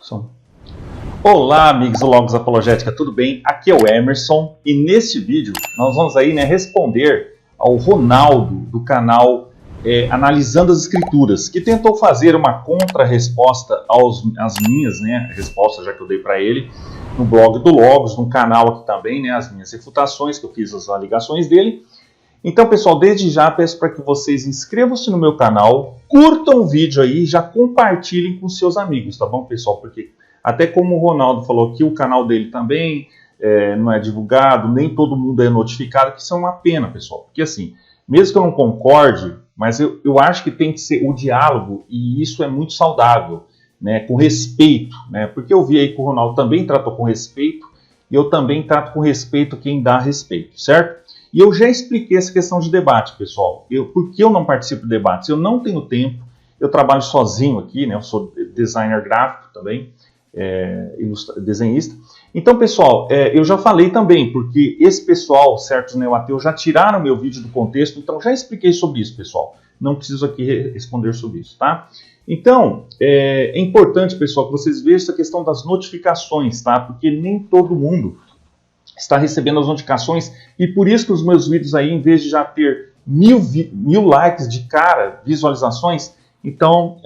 Som. Olá, amigos do Logos Apologética, tudo bem? Aqui é o Emerson e neste vídeo nós vamos aí, responder ao Ronaldo do canal Analisando as Escrituras, que tentou fazer uma contra-resposta às minhas respostas, já que eu dei para ele, no blog do Logos, no canal aqui também, as minhas refutações, que eu fiz as alegações dele. Então, pessoal, desde já peço para que vocês inscrevam-se no meu canal, curtam o vídeo aí e já compartilhem com seus amigos, tá bom, pessoal? Porque até como o Ronaldo falou aqui, o canal dele também não é divulgado, nem todo mundo é notificado, que isso é uma pena, pessoal. Porque assim, mesmo que eu não concorde, mas eu acho que tem que ser o diálogo, e isso é muito saudável, com respeito, porque eu vi aí que o Ronaldo também tratou com respeito, e eu também trato com respeito quem dá respeito, certo? E eu já expliquei essa questão de debate, pessoal. Por que eu não participo de debates? Eu não tenho tempo, eu trabalho sozinho aqui, eu sou designer gráfico também, desenhista. Então, pessoal, eu já falei também, porque esse pessoal, certos neoateus, já tiraram meu vídeo do contexto, então já expliquei sobre isso, pessoal. Não preciso aqui responder sobre isso, tá? Então, é importante, pessoal, que vocês vejam essa questão das notificações, tá? Porque nem todo mundo está recebendo as notificações, e por isso que os meus vídeos aí, em vez de já ter mil likes de cara, visualizações, então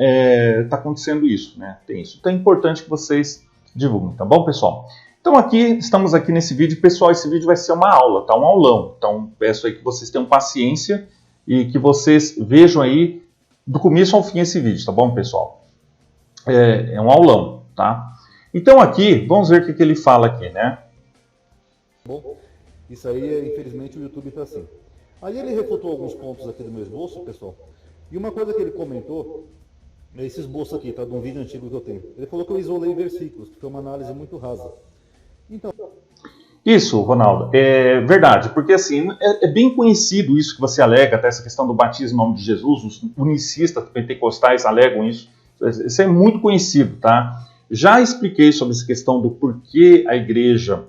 está acontecendo isso, tem isso. Então é importante que vocês divulguem, tá bom, pessoal? Então estamos aqui nesse vídeo, pessoal, esse vídeo vai ser uma aula, tá? Um aulão. Então peço aí que vocês tenham paciência e que vocês vejam aí do começo ao fim esse vídeo, tá bom, pessoal? É um aulão, tá? Então aqui, vamos ver o que ele fala aqui, Bom, isso aí, infelizmente, o YouTube está assim. Aí ele refutou alguns pontos aqui do meu esboço, pessoal. E uma coisa que ele comentou, é esse esboço aqui, tá? De um vídeo antigo que eu tenho. Ele falou que eu isolei versículos, que foi uma análise muito rasa. Então... Isso, Ronaldo, é verdade, porque assim, é bem conhecido isso que você alega, até essa questão do batismo em nome de Jesus, os unicistas pentecostais alegam isso. Isso é muito conhecido, tá? Já expliquei sobre essa questão do porquê a igreja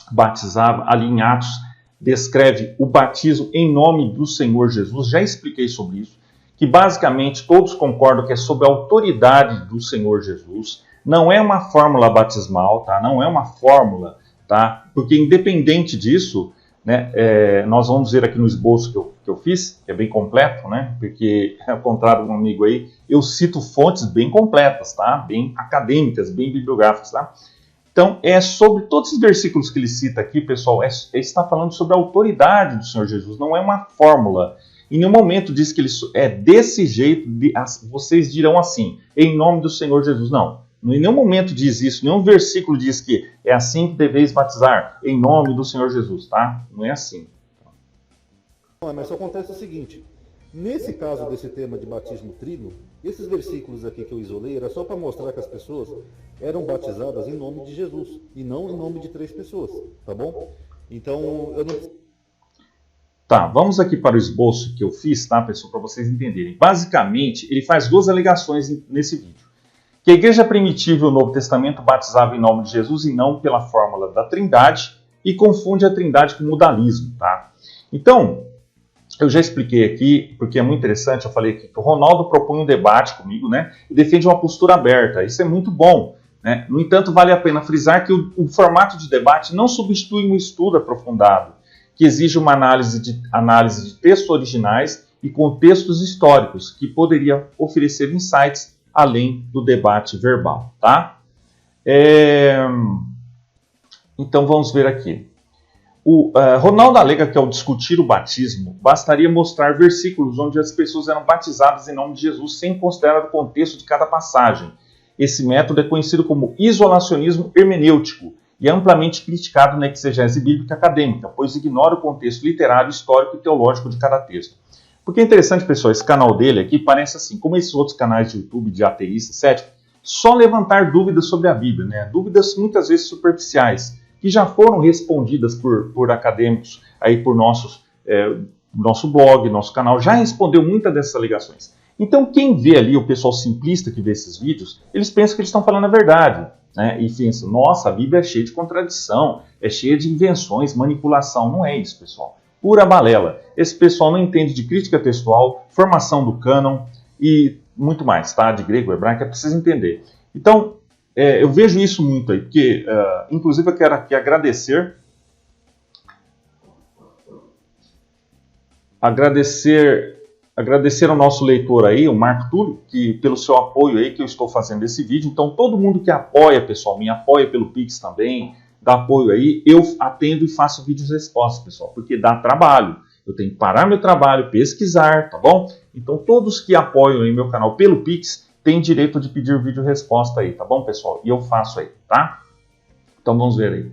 batizava, ali em Atos, descreve o batismo em nome do Senhor Jesus. Já expliquei sobre isso, que basicamente todos concordam que é sob a autoridade do Senhor Jesus. Não é uma fórmula batismal, tá? Não é uma fórmula, tá? Porque independente disso, nós vamos ver aqui no esboço que eu fiz, que é bem completo, porque ao contrário do meu amigo aí, eu cito fontes bem completas, tá? Bem acadêmicas, bem bibliográficas, tá? Então, sobre todos os versículos que ele cita aqui, pessoal, ele está falando sobre a autoridade do Senhor Jesus, não é uma fórmula. Em nenhum momento diz que ele é desse jeito, vocês dirão assim, em nome do Senhor Jesus. Não, em nenhum momento diz isso, nenhum versículo diz que é assim que deveis batizar, em nome do Senhor Jesus, tá? Não é assim. Mas só acontece o seguinte, nesse caso desse tema de batismo tríduo, esses versículos aqui que eu isolei era só para mostrar que as pessoas eram batizadas em nome de Jesus e não em nome de 3 pessoas, tá bom? Então, eu não... Tá, vamos aqui para o esboço que eu fiz, tá, pessoal, para vocês entenderem. Basicamente, ele faz 2 alegações nesse vídeo. Que a igreja primitiva e o Novo Testamento batizavam em nome de Jesus e não pela fórmula da Trindade, e confunde a Trindade com modalismo, tá? Então, eu já expliquei aqui, porque é muito interessante, eu falei aqui que o Ronaldo propõe um debate comigo, e defende uma postura aberta. Isso é muito bom, No entanto, vale a pena frisar que o formato de debate não substitui um estudo aprofundado, que exige uma análise de textos originais e contextos históricos, que poderia oferecer insights além do debate verbal, tá? Então, vamos ver aqui. O Ronaldo alega que ao discutir o batismo, bastaria mostrar versículos onde as pessoas eram batizadas em nome de Jesus sem considerar o contexto de cada passagem. Esse método é conhecido como isolacionismo hermenêutico e é amplamente criticado na exegese bíblica acadêmica, pois ignora o contexto literário, histórico e teológico de cada texto. Porque é interessante, pessoal, esse canal dele aqui parece assim, como esses outros canais de YouTube de ateístas, céticos, só levantar dúvidas sobre a Bíblia, dúvidas muitas vezes superficiais, que já foram respondidas por acadêmicos, aí por nosso blog, nosso canal, já respondeu muitas dessas alegações. Então, quem vê ali, o pessoal simplista que vê esses vídeos, eles pensam que eles estão falando a verdade, e pensam, nossa, a Bíblia é cheia de contradição, é cheia de invenções, manipulação. Não é isso, pessoal. Pura balela. Esse pessoal não entende de crítica textual, formação do cânon e muito mais, tá? De grego, hebraico, é preciso entender. Então, eu vejo isso muito aí, porque, inclusive, eu quero aqui agradecer ao nosso leitor aí, o Marco Túlio, que pelo seu apoio aí que eu estou fazendo esse vídeo. Então, todo mundo que apoia, pessoal, me apoia pelo Pix também, dá apoio aí, eu atendo e faço vídeos respostas, pessoal, porque dá trabalho. Eu tenho que parar meu trabalho, pesquisar, tá bom? Então, todos que apoiam aí meu canal pelo Pix têm direito de pedir vídeo resposta aí, tá bom, pessoal? E eu faço aí, tá? Então, vamos ver aí.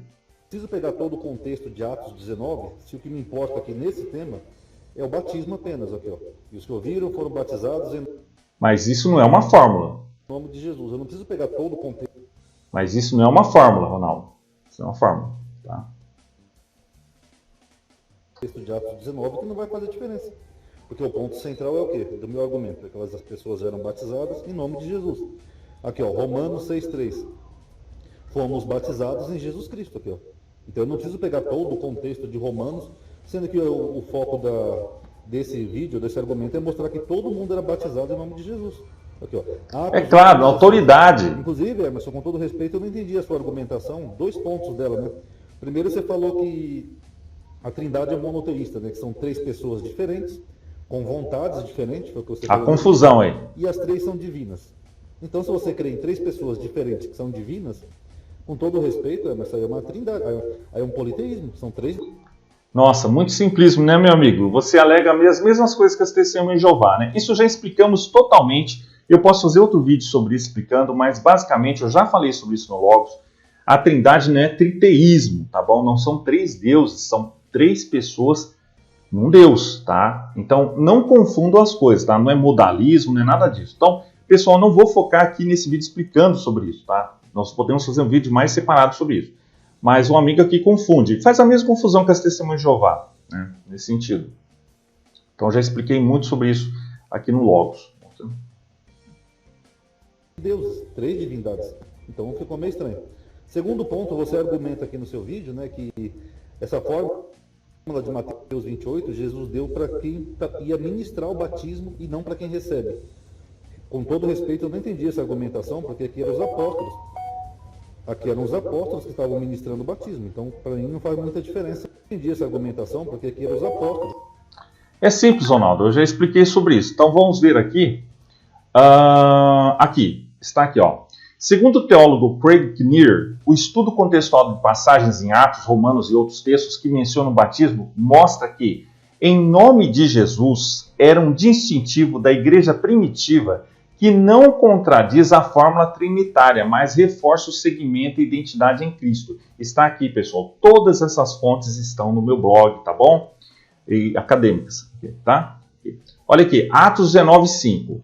Preciso pegar todo o contexto de Atos 19, se o que me importa aqui nesse tema é o batismo apenas, aqui, ó. E os que ouviram foram batizados em Mas isso não é uma fórmula. nome de Jesus. Eu não preciso pegar todo o contexto. Mas isso não é uma fórmula, Ronaldo. Isso é uma fórmula, tá? De Atos 19 que não vai fazer diferença. Porque o ponto central é o quê? Do meu argumento. Aquelas pessoas eram batizadas em nome de Jesus. Aqui, ó, Romanos 6,3. Fomos batizados em Jesus Cristo, aqui, ó. Então eu não preciso pegar todo o contexto de Romanos, sendo que o foco desse vídeo, desse argumento, é mostrar que todo mundo era batizado em nome de Jesus. Aqui, ó. É claro, autoridade. Inclusive, Emerson, com todo respeito, eu não entendi a sua argumentação. 2 pontos dela, né? Primeiro, você falou que a Trindade é monoteísta, né? Que são 3 pessoas diferentes, com vontades diferentes, foi o que você falou. A confusão aí. E as 3 são divinas. Então, se você crê em 3 pessoas diferentes que são divinas, com todo respeito, Emerson, aí é uma trindade, aí é um politeísmo, são 3. Nossa, muito simplismo, né, meu amigo? Você alega as mesmas coisas que as testemunhas de Jeová, né? Isso já explicamos totalmente. Eu posso fazer outro vídeo sobre isso explicando, mas basicamente eu já falei sobre isso no Logos. A Trindade não é triteísmo, tá bom? Não são 3 deuses, são 3 pessoas num Deus, tá? Então não confundam as coisas, tá? Não é modalismo, não é nada disso. Então, pessoal, não vou focar aqui nesse vídeo explicando sobre isso, tá? Nós podemos fazer um vídeo mais separado sobre isso. Mas um amigo aqui confunde, faz a mesma confusão que as testemunhas de Jeová, né? Nesse sentido. Então já expliquei muito sobre isso aqui no Logos. Deuses, 3 divindades. Então ficou meio estranho. Segundo ponto, você argumenta aqui no seu vídeo, né, que essa fórmula de Mateus 28, Jesus deu para quem ia ministrar o batismo e não para quem recebe. Com todo respeito, eu não entendi essa argumentação, porque aqui eram os apóstolos. Aqui eram os apóstolos que estavam ministrando o batismo. Então, para mim, não faz muita diferença. Eu não entendi essa argumentação, porque aqui eram os apóstolos. É simples, Ronaldo. Eu já expliquei sobre isso. Então, vamos ver aqui. Aqui. Está aqui, ó. Segundo o teólogo Craig Kinnear, o estudo contextual de passagens em Atos, Romanos e outros textos que mencionam o batismo mostra que, em nome de Jesus, era um distintivo da igreja primitiva que não contradiz a fórmula trinitária, mas reforça o segmento e identidade em Cristo. Está aqui, pessoal. Todas essas fontes estão no meu blog, tá bom? E acadêmicas, tá? Olha aqui, Atos 19:5.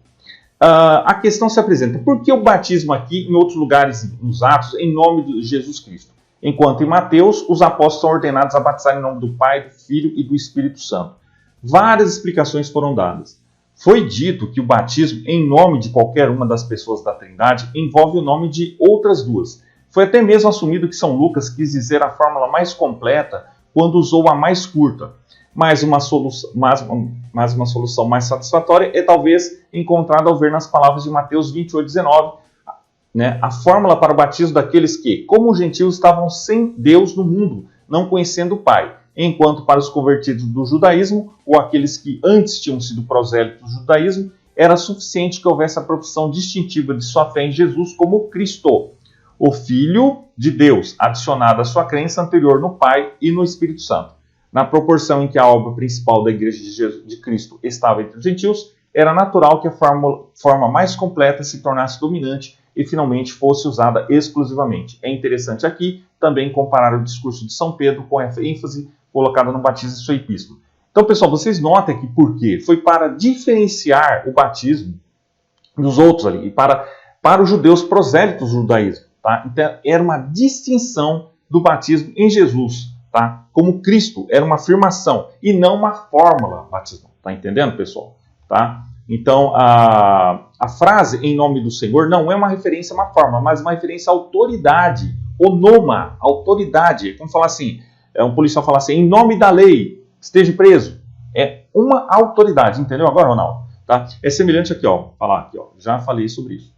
A questão se apresenta, por que o batismo aqui, em outros lugares, nos Atos, em nome de Jesus Cristo? Enquanto em Mateus, os apóstolos são ordenados a batizar em nome do Pai, do Filho e do Espírito Santo. Várias explicações foram dadas. Foi dito que o batismo em nome de qualquer uma das pessoas da Trindade envolve o nome de outras 2. Foi até mesmo assumido que São Lucas quis dizer a fórmula mais completa quando usou a mais curta. Mas uma solução mais satisfatória é talvez encontrada ao ver nas palavras de Mateus 28:19, né, a fórmula para o batismo daqueles que, como os gentios, estavam sem Deus no mundo, não conhecendo o Pai, enquanto para os convertidos do judaísmo, ou aqueles que antes tinham sido prosélitos do judaísmo, era suficiente que houvesse a profissão distintiva de sua fé em Jesus como Cristo, o Filho de Deus, adicionada à sua crença anterior no Pai e no Espírito Santo. Na proporção em que a obra principal da Igreja de Cristo estava entre os gentios, era natural que a forma mais completa se tornasse dominante e finalmente fosse usada exclusivamente. É interessante aqui também comparar o discurso de São Pedro com a ênfase colocada no batismo em sua epístola. Então, pessoal, vocês notem aqui por quê? Foi para diferenciar o batismo dos outros ali, e para os judeus prosélitos do judaísmo. Tá? Então, era uma distinção do batismo em Jesus. Tá? Como Cristo, era uma afirmação e não uma fórmula batismal. Tá entendendo, pessoal? Tá? Então, a frase em nome do Senhor não é uma referência a uma fórmula, mas uma referência à autoridade, onoma, autoridade. É como falar assim, um policial falar assim, em nome da lei, esteja preso. É uma autoridade, entendeu agora, Ronaldo? Tá? É semelhante aqui, ó, falar aqui, ó, já falei sobre isso.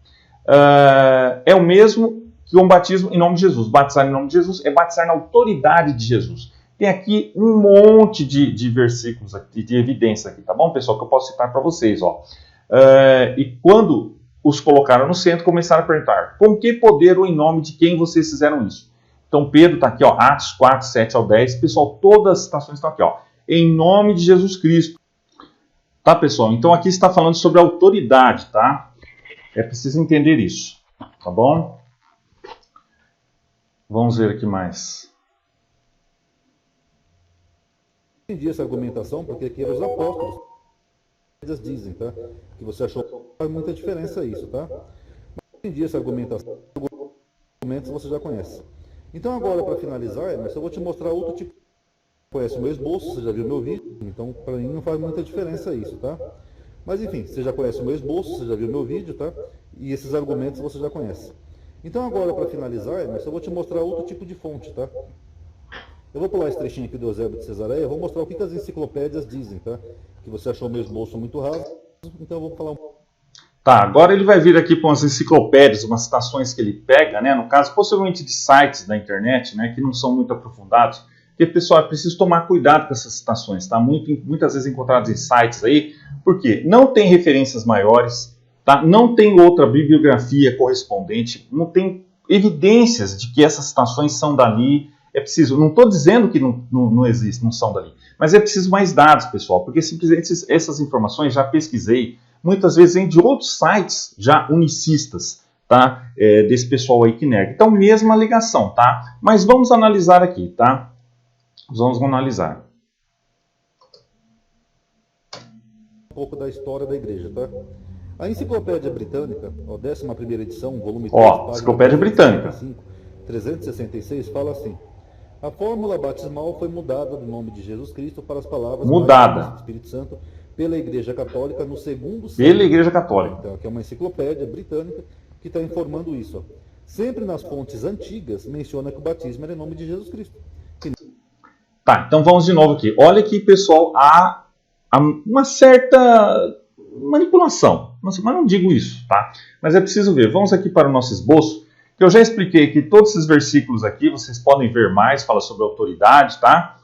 É o mesmo que um batismo em nome de Jesus. Batizar em nome de Jesus é batizar na autoridade de Jesus. Tem aqui um monte de versículos aqui, de evidência aqui, tá bom, pessoal? Que eu posso citar para vocês, ó. E quando os colocaram no centro, começaram a perguntar: com que poder ou em nome de quem vocês fizeram isso? Então Pedro está aqui, ó, Atos 4, 7 ao 10. Pessoal, todas as citações estão aqui, ó. Em nome de Jesus Cristo. Tá, pessoal? Então aqui está falando sobre autoridade, tá? É preciso entender isso, tá bom? Vamos ver aqui mais. Entendi essa argumentação, porque aqui eram os apóstolos. Dizem, tá? Que você achou que faz muita diferença isso, tá? Mas entendi essa argumentação. Argumentos você já conhece. Então agora, para finalizar, Emerson, eu vou te mostrar outro tipo. Conhece o meu esboço, você já viu meu vídeo, então para mim não faz muita diferença isso, tá? Mas enfim, você já conhece o meu esboço, você já viu meu vídeo, tá? E esses argumentos você já conhece. Então agora, para finalizar, Emerson, eu vou te mostrar outro tipo de fonte, tá? Eu vou pular esse trechinho aqui do Eusébio de Cesareia, vou mostrar o que as enciclopédias dizem, tá? Que você achou meu esboço muito raso, então eu vou falar um pouco. Tá, agora ele vai vir aqui com as enciclopédias, umas citações que ele pega, né? No caso, possivelmente de sites da internet, né? Que não são muito aprofundados. Porque, pessoal, é preciso tomar cuidado com essas citações, tá? Muitas vezes encontradas em sites aí, porque não tem referências maiores, tá? Não tem outra bibliografia correspondente, não tem evidências de que essas citações são dali. É preciso, não estou dizendo que não existe, não são dali, mas é preciso mais dados, pessoal, porque simplesmente essas informações já pesquisei, muitas vezes vem de outros sites já unicistas, tá? Desse pessoal aí que nega. Então, mesma ligação, tá? Mas vamos analisar aqui, tá? Vamos analisar. Um pouco da história da igreja, tá? A Enciclopédia Britânica, ó, 11ª edição, volume 3, ó, Enciclopédia Britânica. 366, fala assim: a fórmula batismal foi mudada do nome de Jesus Cristo para as palavras mudada do Espírito Santo pela Igreja Católica no segundo século. Pela Igreja Católica. Então, aqui é uma enciclopédia britânica que está informando isso. Ó. Sempre nas fontes antigas menciona que o batismo era em nome de Jesus Cristo. Tá, então vamos de novo aqui. Olha aqui, pessoal, há uma certa manipulação, mas não digo isso, tá? Mas é preciso ver. Vamos aqui para o nosso esboço, que eu já expliquei que todos esses versículos aqui, vocês podem ver mais, fala sobre autoridade, tá?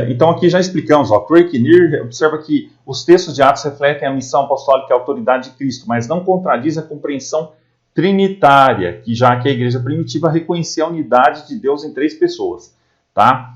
Então aqui já explicamos, ó, Craig Kinnear observa que os textos de Atos refletem a missão apostólica e a autoridade de Cristo, mas não contradiz a compreensão trinitária, que já que a igreja primitiva reconhecia a unidade de Deus em 3 pessoas, tá?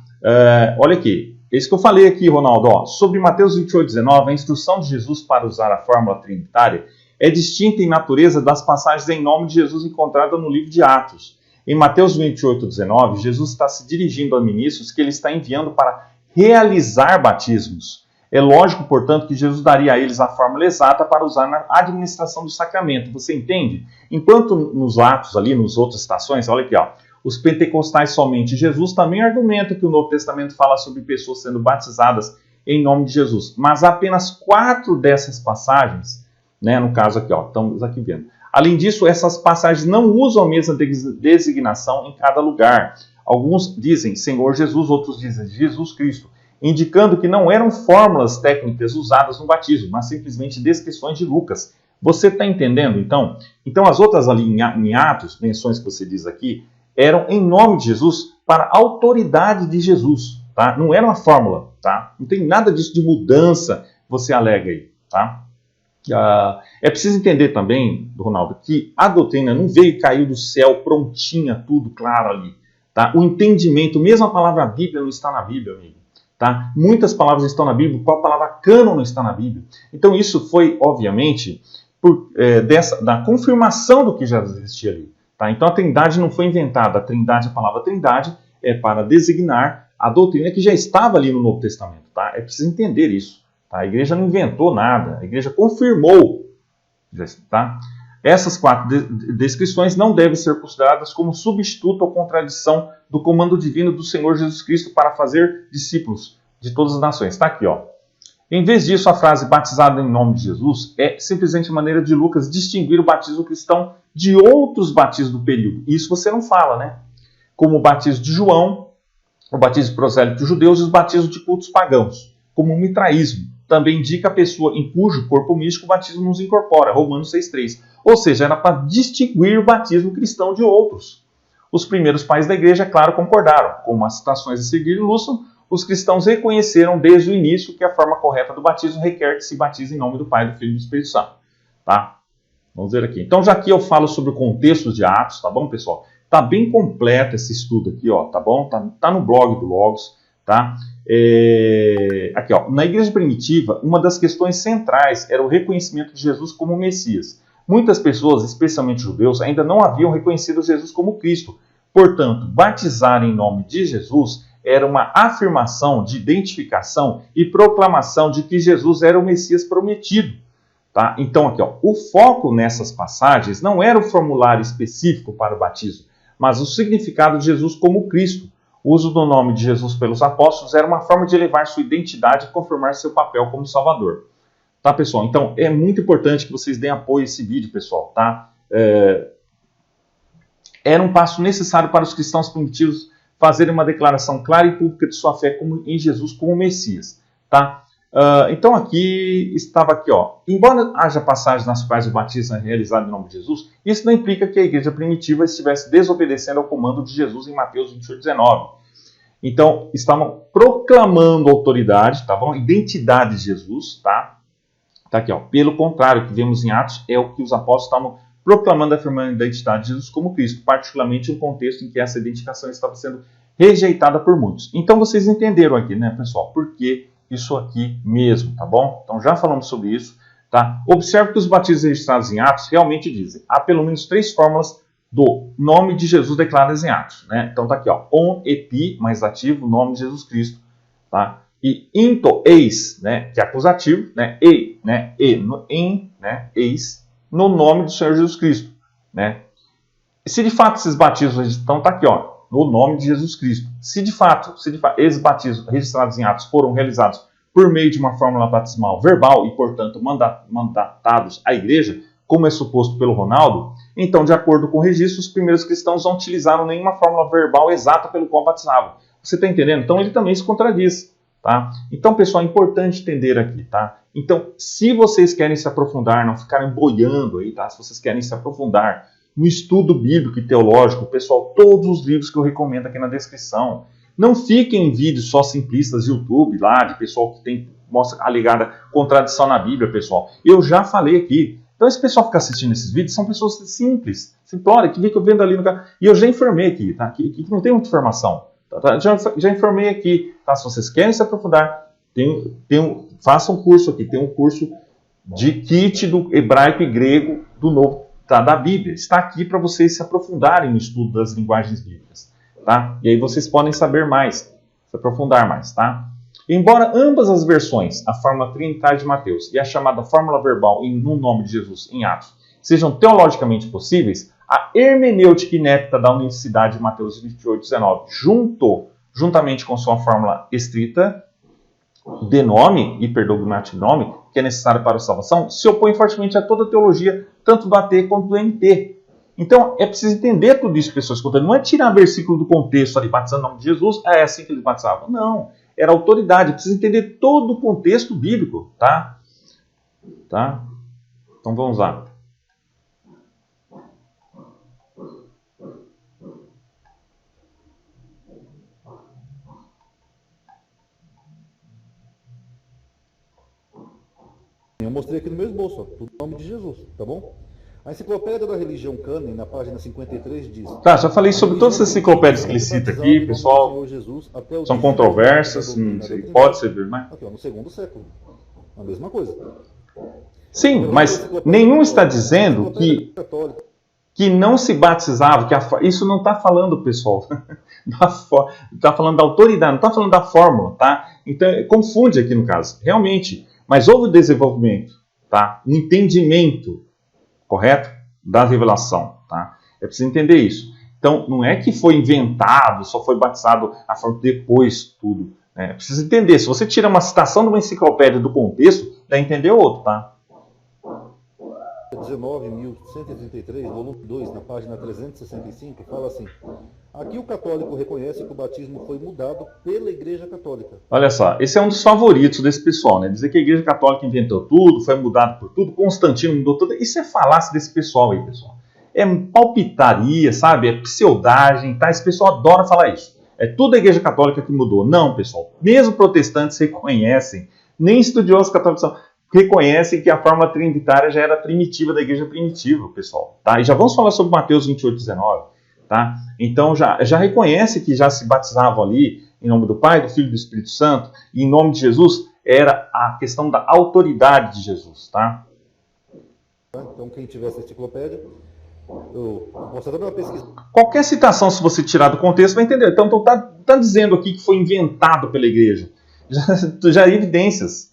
Olha aqui, isso que eu falei aqui, Ronaldo, ó, sobre Mateus 28:19, a instrução de Jesus para usar a fórmula trinitária é distinta em natureza das passagens em nome de Jesus encontradas no livro de Atos. Em Mateus 28:19, Jesus está se dirigindo a ministros que ele está enviando para realizar batismos. É lógico, portanto, que Jesus daria a eles a fórmula exata para usar na administração do sacramento. Você entende? Enquanto nos Atos, ali, nas outras citações, olha aqui, ó, os pentecostais somente Jesus também argumentam que o Novo Testamento fala sobre pessoas sendo batizadas em nome de Jesus. Mas apenas 4 dessas passagens, né, no caso aqui, ó, estamos aqui vendo. Além disso, essas passagens não usam a mesma designação em cada lugar. Alguns dizem Senhor Jesus, outros dizem Jesus Cristo, indicando que não eram fórmulas técnicas usadas no batismo, mas simplesmente descrições de Lucas. Você está entendendo, então? Então, as outras ali em Atos, menções que você diz aqui, eram em nome de Jesus, para a autoridade de Jesus, tá? Não era uma fórmula, tá? Não tem nada disso de mudança, você alega aí, tá? É preciso entender também, Ronaldo, que a doutrina não veio e caiu do céu prontinha, tudo claro ali, tá? O entendimento, mesmo a palavra Bíblia não está na Bíblia, amigo, tá? Muitas palavras estão na Bíblia, qual palavra cânon não está na Bíblia? Então isso foi, obviamente, da confirmação do que já existia ali. Tá? Então a trindade não foi inventada, a palavra trindade é para designar a doutrina que já estava ali no Novo Testamento. Tá? É preciso entender isso. Tá? A igreja não inventou nada, a igreja confirmou. Tá? Essas 4 descrições não devem ser consideradas como substituto ou contradição do comando divino do Senhor Jesus Cristo para fazer discípulos de todas as nações. Está aqui, ó. Em vez disso, a frase batizado em nome de Jesus é simplesmente a maneira de Lucas distinguir o batismo cristão de outros batismos do período. Isso você não fala, né? Como o batismo de João, o batismo prosélito de judeus e os batismos de cultos pagãos, como o mitraísmo. Também indica a pessoa em cujo corpo místico o batismo nos incorpora, Romanos 6,3. Ou seja, era para distinguir o batismo cristão de outros. Os primeiros pais da igreja, claro, concordaram. Como as citações a seguir ilustram, os cristãos reconheceram desde o início que a forma correta do batismo requer que se batize em nome do Pai, do Filho e do Espírito Santo. Tá? Vamos ver aqui. Então, já que eu falo sobre o contexto de Atos, tá bom, pessoal? Tá bem completo esse estudo aqui, ó, tá bom? Tá no blog do Logos, tá? Aqui, ó. Na igreja primitiva, uma das questões centrais era o reconhecimento de Jesus como Messias. Muitas pessoas, especialmente judeus, ainda não haviam reconhecido Jesus como Cristo. Portanto, batizar em nome de Jesus era uma afirmação de identificação e proclamação de que Jesus era o Messias prometido. Tá? Então, aqui, ó, o foco nessas passagens não era o formulário específico para o batismo, mas o significado de Jesus como Cristo. O uso do nome de Jesus pelos apóstolos era uma forma de elevar sua identidade e confirmar seu papel como Salvador. Tá, pessoal? Então, é muito importante que vocês deem apoio a esse vídeo, pessoal, tá? Era um passo necessário para os cristãos primitivos fazerem uma declaração clara e pública de sua fé em Jesus como Messias, tá? Então, estava aqui, ó. Embora haja passagens nas quais o batismo é realizado em nome de Jesus, isso não implica que a igreja primitiva estivesse desobedecendo ao comando de Jesus em Mateus 28:19. Então, estavam proclamando autoridade, tá bom? Identidade de Jesus, tá? Tá aqui, ó. Pelo contrário, o que vemos em Atos é o que os apóstolos estavam proclamando, afirmando a identidade de Jesus como Cristo, particularmente em um contexto em que essa identificação estava sendo rejeitada por muitos. Então vocês entenderam aqui, né, pessoal, por que isso aqui mesmo, tá bom? Então já falamos sobre isso, tá? Observe que os batismos registrados em Atos realmente dizem, há pelo menos 3 fórmulas do nome de Jesus declaradas em Atos, né? Então tá aqui, ó, on, epi, mais ativo, nome de Jesus Cristo, tá? E into, eis, né, que é acusativo, né, eis, no nome do Senhor Jesus Cristo, né. Se de fato esses batismos, então tá aqui, ó, no nome de Jesus Cristo. Se de fato esses batismos registrados em Atos foram realizados por meio de uma fórmula batismal verbal e, portanto, mandatados à igreja, como é suposto pelo Ronaldo, então, de acordo com o registro, os primeiros cristãos não utilizaram nenhuma fórmula verbal exata pelo qual batizavam. Você está entendendo? Então, ele também se contradiz. Tá? Então, pessoal, é importante entender aqui, tá? Então, se vocês querem se aprofundar, não ficarem boiando aí, tá? Se vocês querem se aprofundar no estudo bíblico e teológico, pessoal, todos os livros que eu recomendo aqui na descrição. Não fiquem em vídeos só simplistas de YouTube, lá, de pessoal que mostra alegada contradição na Bíblia, pessoal. Eu já falei aqui. Então, esse pessoal que fica assistindo esses vídeos são pessoas simples, simplórias, que eu vendo ali no canal. E eu já informei aqui, tá? Que não tem muita informação. Já informei aqui, tá? Se vocês querem se aprofundar, façam um curso aqui, tem um curso de kit do hebraico e grego do Novo, tá? Da Bíblia. Está aqui para vocês se aprofundarem no estudo das linguagens bíblicas, tá? E aí vocês podem saber mais, se aprofundar mais, tá? Embora ambas as versões, a fórmula trinitária de Mateus e a chamada fórmula verbal no nome de Jesus em Atos, sejam teologicamente possíveis, a hermenêutica inepta da unicidade de Mateus 28:19, juntamente com sua fórmula estrita de nome, hiperdognate nome, que é necessária para a salvação, se opõe fortemente a toda a teologia, tanto do AT quanto do NT. Então, é preciso entender tudo isso, pessoas escutando. Não é tirar versículo do contexto ali, batizando o nome de Jesus, é assim que eles batizavam. Não, era autoridade. É preciso entender todo o contexto bíblico, tá? Tá? Então, vamos lá. Eu mostrei aqui no meu esboço, ó, o nome de Jesus, tá bom? A Enciclopédia da Religião Canon, na página 53, diz... Tá, já falei sobre todas as enciclopédias que ele cita aqui, pessoal. São controversas, pode servir, né? Aqui, ó, no 2º século. A mesma coisa. Sim, mas nenhum está dizendo que não se batizava, isso não está falando, pessoal, está falando da autoridade, não está falando da fórmula, tá? Então, confunde aqui no caso, realmente... Mas houve o desenvolvimento, tá? Um entendimento, correto? Da revelação, tá? É preciso entender isso. Então, não é que foi inventado, só foi batizado a forma depois tudo. Né? É preciso entender. Se você tira uma citação de uma enciclopédia do contexto, dá a entender outro, tá? 19.133, volume 2, na página 365, fala assim: Aqui o católico reconhece que o batismo foi mudado pela Igreja Católica. Olha só, esse é um dos favoritos desse pessoal, né? Dizer que a Igreja Católica inventou tudo, foi mudado por tudo, Constantino mudou tudo. Isso é falácia desse pessoal aí, pessoal. É palpitaria, sabe? É pseudagem, tá? Esse pessoal adora falar isso. É tudo a Igreja Católica que mudou. Não, pessoal. Mesmo protestantes reconhecem, nem estudiosos católicos reconhecem que a forma trinitária já era primitiva da Igreja primitiva, pessoal. Tá? E já vamos falar sobre Mateus 28, 19. Tá? Então já reconhece que já se batizavam ali em nome do Pai, do Filho e do Espírito Santo, e em nome de Jesus era a questão da autoridade de Jesus. Tá? Então quem tiver essa enciclopédia, eu posso até uma pesquisa. Qualquer citação, se você tirar do contexto, vai entender. Então tá dizendo aqui que foi inventado pela igreja. Já há evidências.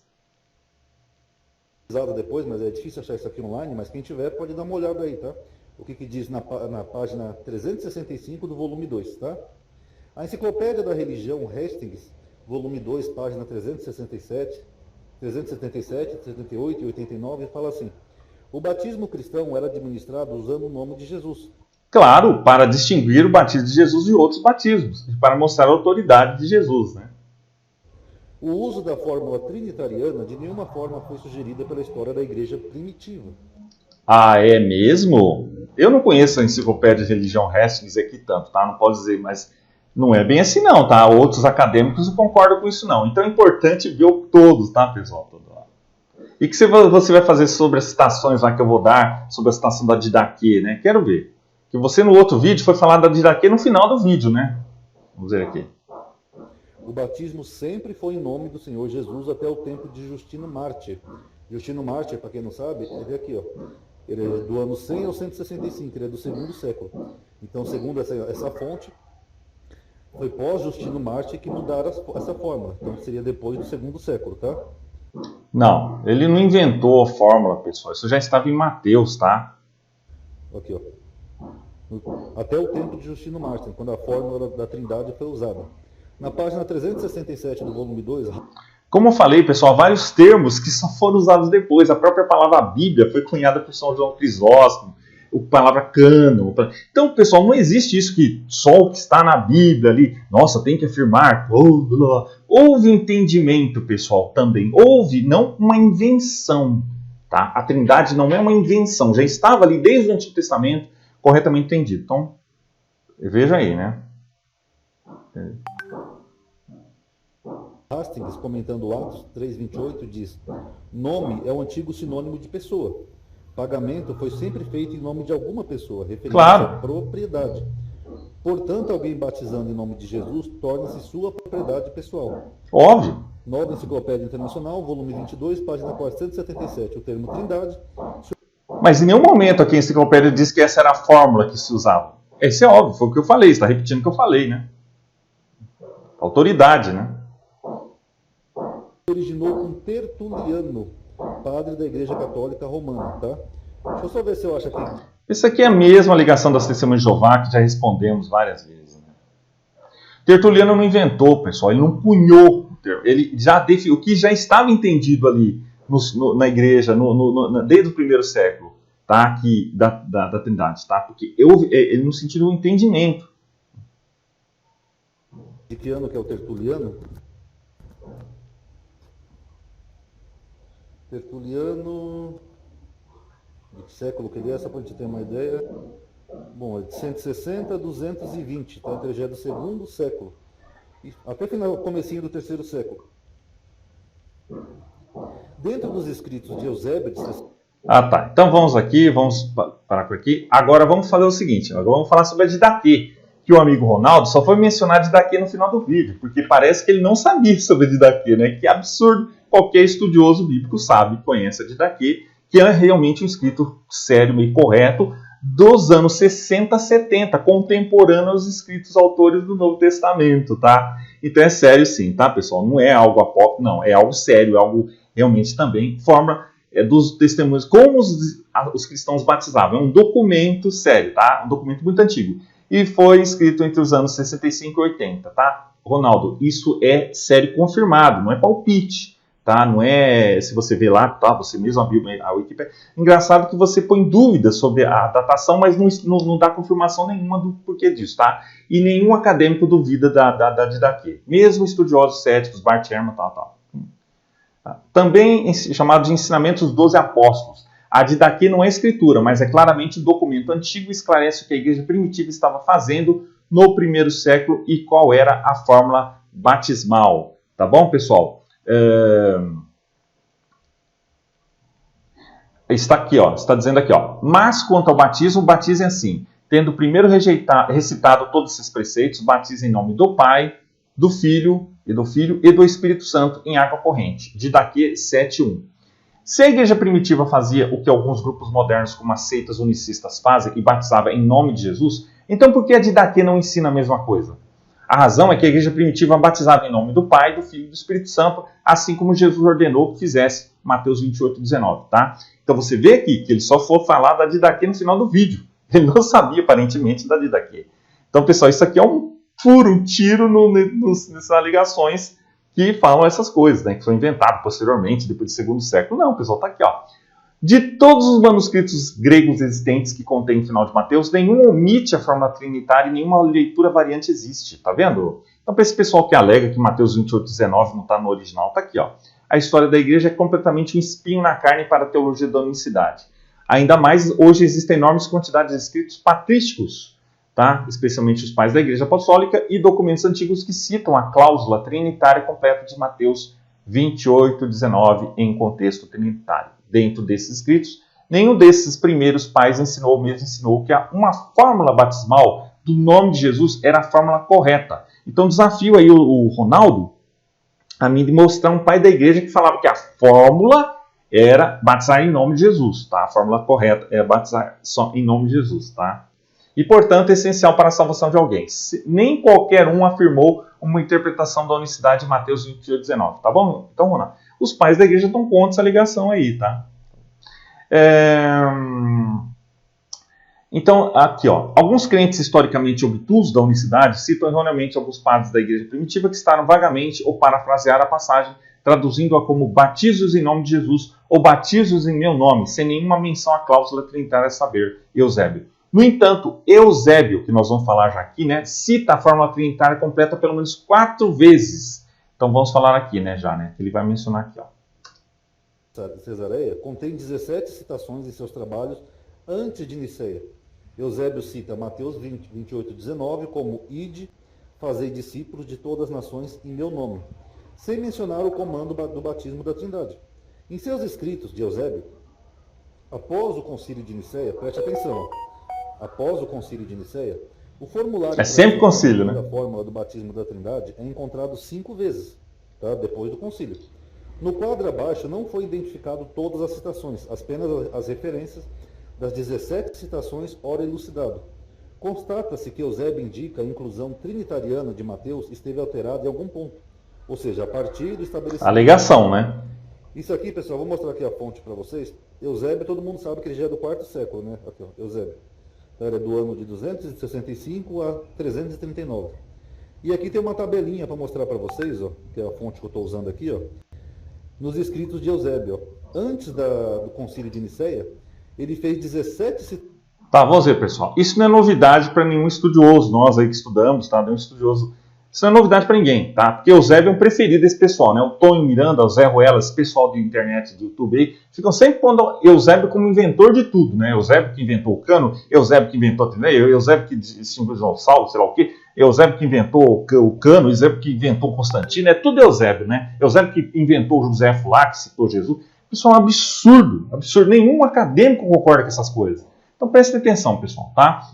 Depois, mas é difícil achar isso aqui online, mas quem tiver pode dar uma olhada aí, tá? O que diz na página 365 do volume 2, tá? A Enciclopédia da Religião Hastings, volume 2, página 377, 78 e 89, fala assim: o batismo cristão era administrado usando o nome de Jesus. Claro, para distinguir o batismo de Jesus de outros batismos, para mostrar a autoridade de Jesus, né? O uso da fórmula trinitariana de nenhuma forma foi sugerida pela história da igreja primitiva. Ah, é mesmo? Eu não conheço a enciclopédia de religião Hastings aqui tanto, tá? Não posso dizer, mas não é bem assim não, tá? Outros acadêmicos não concordam com isso não. Então é importante ver todos, tá, pessoal? E o que você vai fazer sobre as citações lá que eu vou dar, sobre a citação da Didaquê, né? Quero ver. Que você no outro vídeo foi falar da Didaquê no final do vídeo, né? Vamos ver aqui. O batismo sempre foi em nome do Senhor Jesus até o tempo de Justino Mártir. Justino Mártir, para quem não sabe, ele é aqui, ó. Ele é do ano 100 ao 165, ele é do segundo século. Então, segundo essa fonte, foi pós-Justino Mártir que mudaram essa fórmula. Então, seria depois do segundo século, tá? Não, ele não inventou a fórmula, pessoal. Isso já estava em Mateus, tá? Aqui, ó. Até o tempo de Justino Mártir, quando a fórmula da Trindade foi usada. Na página 367 do volume 2... Como eu falei, pessoal, vários termos que só foram usados depois. A própria palavra Bíblia foi cunhada por São João Crisóstomo, a palavra cânon. Então, pessoal, não existe isso que só o que está na Bíblia ali, nossa, tem que afirmar. Houve entendimento, pessoal, também. Houve, não uma invenção. Tá? A Trindade não é uma invenção, já estava ali desde o Antigo Testamento, corretamente entendido. Então, veja aí, né? Hastings, comentando Atos 3:28, diz: nome é o antigo sinônimo de pessoa. Pagamento foi sempre feito em nome de alguma pessoa, referindo-se à propriedade. Portanto, alguém batizando em nome de Jesus torna-se sua propriedade pessoal. Óbvio. Nova Enciclopédia Internacional, volume 22, página 477, o termo Trindade. Mas em nenhum momento aqui a enciclopédia diz que essa era a fórmula que se usava. Esse é óbvio, foi o que eu falei, está repetindo o que eu falei, né? Autoridade, né? Originou com Tertuliano, padre da Igreja Católica Romana, tá? Deixa eu só ver se eu acho aqui. Isso aqui é a mesma ligação das Testemunhas de Jeová que já respondemos várias vezes. Né? Tertuliano não inventou, pessoal, ele não cunhou o termo. Ele já definiu o que já estava entendido ali na igreja, desde o primeiro século, tá? Da Trindade, tá? Porque ele no sentido do entendimento. De que ano que é o Tertuliano? Tertuliano, de que século que ele é, só para a gente ter uma ideia. Bom, é de 160 a 220, tá? Então já é do segundo século. Até o final, comecinho do terceiro século. Dentro dos escritos de Eusébio... Tá. Então vamos parar por aqui. Agora vamos fazer o seguinte, agora vamos falar sobre a Didaquê, que o amigo Ronaldo só foi mencionar a Didaquê no final do vídeo, porque parece que ele não sabia sobre a Didaquê, né? Que absurdo. Qualquer estudioso bíblico sabe, conhece a Didaquê, que é realmente um escrito sério e correto dos anos 60, 70, contemporâneo aos escritos autores do Novo Testamento, tá? Então é sério sim, tá, pessoal? Não é algo apócrifo, não, é algo sério, é algo realmente também forma dos testemunhos, como os cristãos batizavam. É um documento sério, tá? Um documento muito antigo. E foi escrito entre os anos 65 e 80, tá? Ronaldo, isso é sério confirmado, não é palpite. tá? Não é, se você vê lá, tá? Você mesmo abriu a Wikipedia. Engraçado que você põe dúvidas sobre a datação, mas não dá confirmação nenhuma do porquê disso, tá? E nenhum acadêmico duvida da Didaquê. Mesmo estudiosos céticos, Bart Ehrman, tal. Também chamado de Ensinamentos dos 12 Apóstolos. A Didaquê não é escritura, mas é claramente um documento antigo e esclarece o que a igreja primitiva estava fazendo no primeiro século e qual era a fórmula batismal. Tá bom, pessoal? Está aqui, ó, está dizendo aqui, ó. Mas quanto ao batismo, batizem assim, tendo primeiro recitado todos esses preceitos, batizem em nome do Pai, do Filho e do Espírito Santo em água corrente. Didaquê 7:1. Se a igreja primitiva fazia o que alguns grupos modernos como as seitas unicistas fazem e batizava em nome de Jesus, então por que a Didaquê não ensina a mesma coisa? A razão é que a igreja primitiva batizava em nome do Pai, do Filho e do Espírito Santo, assim como Jesus ordenou que fizesse, Mateus 28:19, tá? Então você vê aqui que ele só foi falar da Didaquê no final do vídeo. Ele não sabia, aparentemente, da Didaquê. Então, pessoal, isso aqui é um tiro nessas alegações que falam essas coisas, né? Que foi inventado posteriormente, depois do segundo século. Não, pessoal, tá aqui, ó. De todos os manuscritos gregos existentes que contém o final de Mateus, nenhum omite a fórmula trinitária e nenhuma leitura variante existe, tá vendo? Então, para esse pessoal que alega que Mateus 28:19 não está no original, tá aqui, ó. A história da igreja é completamente um espinho na carne para a teologia da unicidade. Ainda mais, hoje existem enormes quantidades de escritos patrísticos, tá? Especialmente os pais da igreja apostólica e documentos antigos que citam a cláusula trinitária completa de Mateus 28:19 em contexto trinitário. Dentro desses escritos, nenhum desses primeiros pais ensinou que uma fórmula batismal do nome de Jesus era a fórmula correta. Então desafio aí o Ronaldo a mim de mostrar um pai da igreja que falava que a fórmula era batizar em nome de Jesus, tá? A fórmula correta é batizar só em nome de Jesus, tá? E, portanto, é essencial para a salvação de alguém. Nem qualquer um afirmou uma interpretação da unicidade de Mateus 28:19, tá bom? Então, Ronaldo, os pais da igreja estão contra essa ligação aí, tá? Então, aqui, ó. Alguns crentes historicamente obtusos da unicidade citam erroneamente alguns padres da igreja primitiva que citaram vagamente ou parafrasearam a passagem, traduzindo-a como batismos em nome de Jesus ou batismos em meu nome, sem nenhuma menção à cláusula trinitária, a saber, Eusébio. No entanto, Eusébio, que nós vamos falar já aqui, né, cita a fórmula trinitária completa pelo menos 4 vezes. Então vamos falar aqui, né, já, né? Ele vai mencionar aqui, ó. Cesareia contém 17 citações em seus trabalhos antes de Niceia. Eusébio cita Mateus 28:19 como ide, fazei discípulos de todas as nações em meu nome, sem mencionar o comando do batismo da Trindade. Em seus escritos de Eusébio, após o concílio de Niceia, preste atenção, após o concílio de Niceia, o formulário sempre concílio, né? da fórmula do batismo da Trindade é encontrado 5 vezes, tá? Depois do concílio. No quadro abaixo não foi identificado todas as citações, apenas as referências das 17 citações ora elucidado. Constata-se que Eusébio indica a inclusão trinitariana de Mateus esteve alterada em algum ponto, ou seja, a partir do estabelecimento... Alegação, né? Isso aqui, pessoal, vou mostrar aqui a fonte para vocês. Eusébio, todo mundo sabe que ele já é do 4º século, né? Aqui, ó, Eusébio. Era do ano de 265 a 339. E aqui tem uma tabelinha para mostrar para vocês, ó, que é a fonte que eu estou usando aqui, ó, nos escritos de Eusébio. Ó. Antes do concílio de Niceia, ele fez 17... Tá, vamos ver, pessoal. Isso não é novidade para nenhum estudioso. Nós aí que estudamos, tá? Nenhum estudioso. Isso não é novidade para ninguém, tá? Porque Eusébio é um preferido desse pessoal, né? O Tonho Miranda, o Zé Ruela, esse pessoal de internet, de YouTube aí, ficam sempre pondo Eusébio como inventor de tudo, né? Eusébio que inventou o cano, Eusébio que inventou a trineia, Eusébio que simbolizou o sal, sei lá o quê, Eusébio que inventou o cano, Eusébio que inventou Constantino, é tudo Eusébio, né? Eusébio que inventou José Fulá, que citou Jesus. Isso é um absurdo, absurdo. Nenhum acadêmico concorda com essas coisas. Então prestem atenção, pessoal, tá?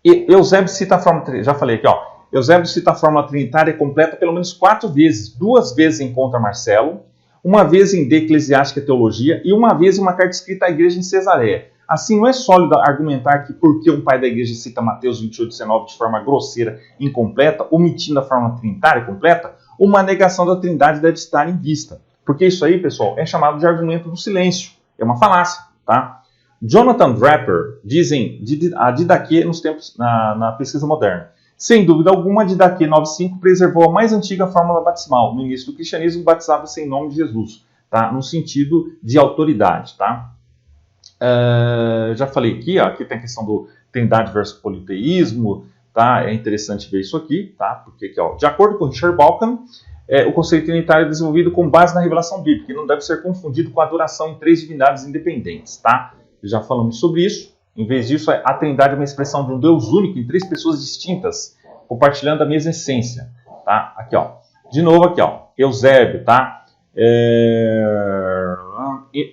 Eusébio cita a fórmula, já falei aqui, ó. Eusébio cita a fórmula trinitária completa pelo menos 4 vezes. 2 vezes em Contra Marcelo, 1 vez em De Eclesiástica Teologia e 1 vez em uma carta escrita à igreja em Cesareia. Assim, não é sólido argumentar que porque um pai da igreja cita Mateus 28:19 de forma grosseira, incompleta, omitindo a fórmula trinitária completa, uma negação da Trindade deve estar em vista. Porque isso aí, pessoal, é chamado de argumento do silêncio. É uma falácia, tá? Jonathan Draper dizem a Didaquê nos tempos na pesquisa moderna. Sem dúvida alguma, a Didaquê 9.5 preservou a mais antiga fórmula batismal. No início do cristianismo, batizava sem nome de Jesus, tá? No sentido de autoridade. Tá? Já falei aqui, ó, aqui tem a questão do trindade versus politeísmo. Tá? É interessante ver isso aqui, tá? Porque aqui, ó, de acordo com Richard Bauckham, o conceito trinitário é desenvolvido com base na revelação bíblica e não deve ser confundido com a adoração em três divindades independentes. Tá? Já falamos sobre isso. Em vez disso, a trindade é uma expressão de um Deus único em três pessoas distintas, compartilhando a mesma essência. Tá? Aqui, ó. De novo aqui, ó. Eusébio, tá? É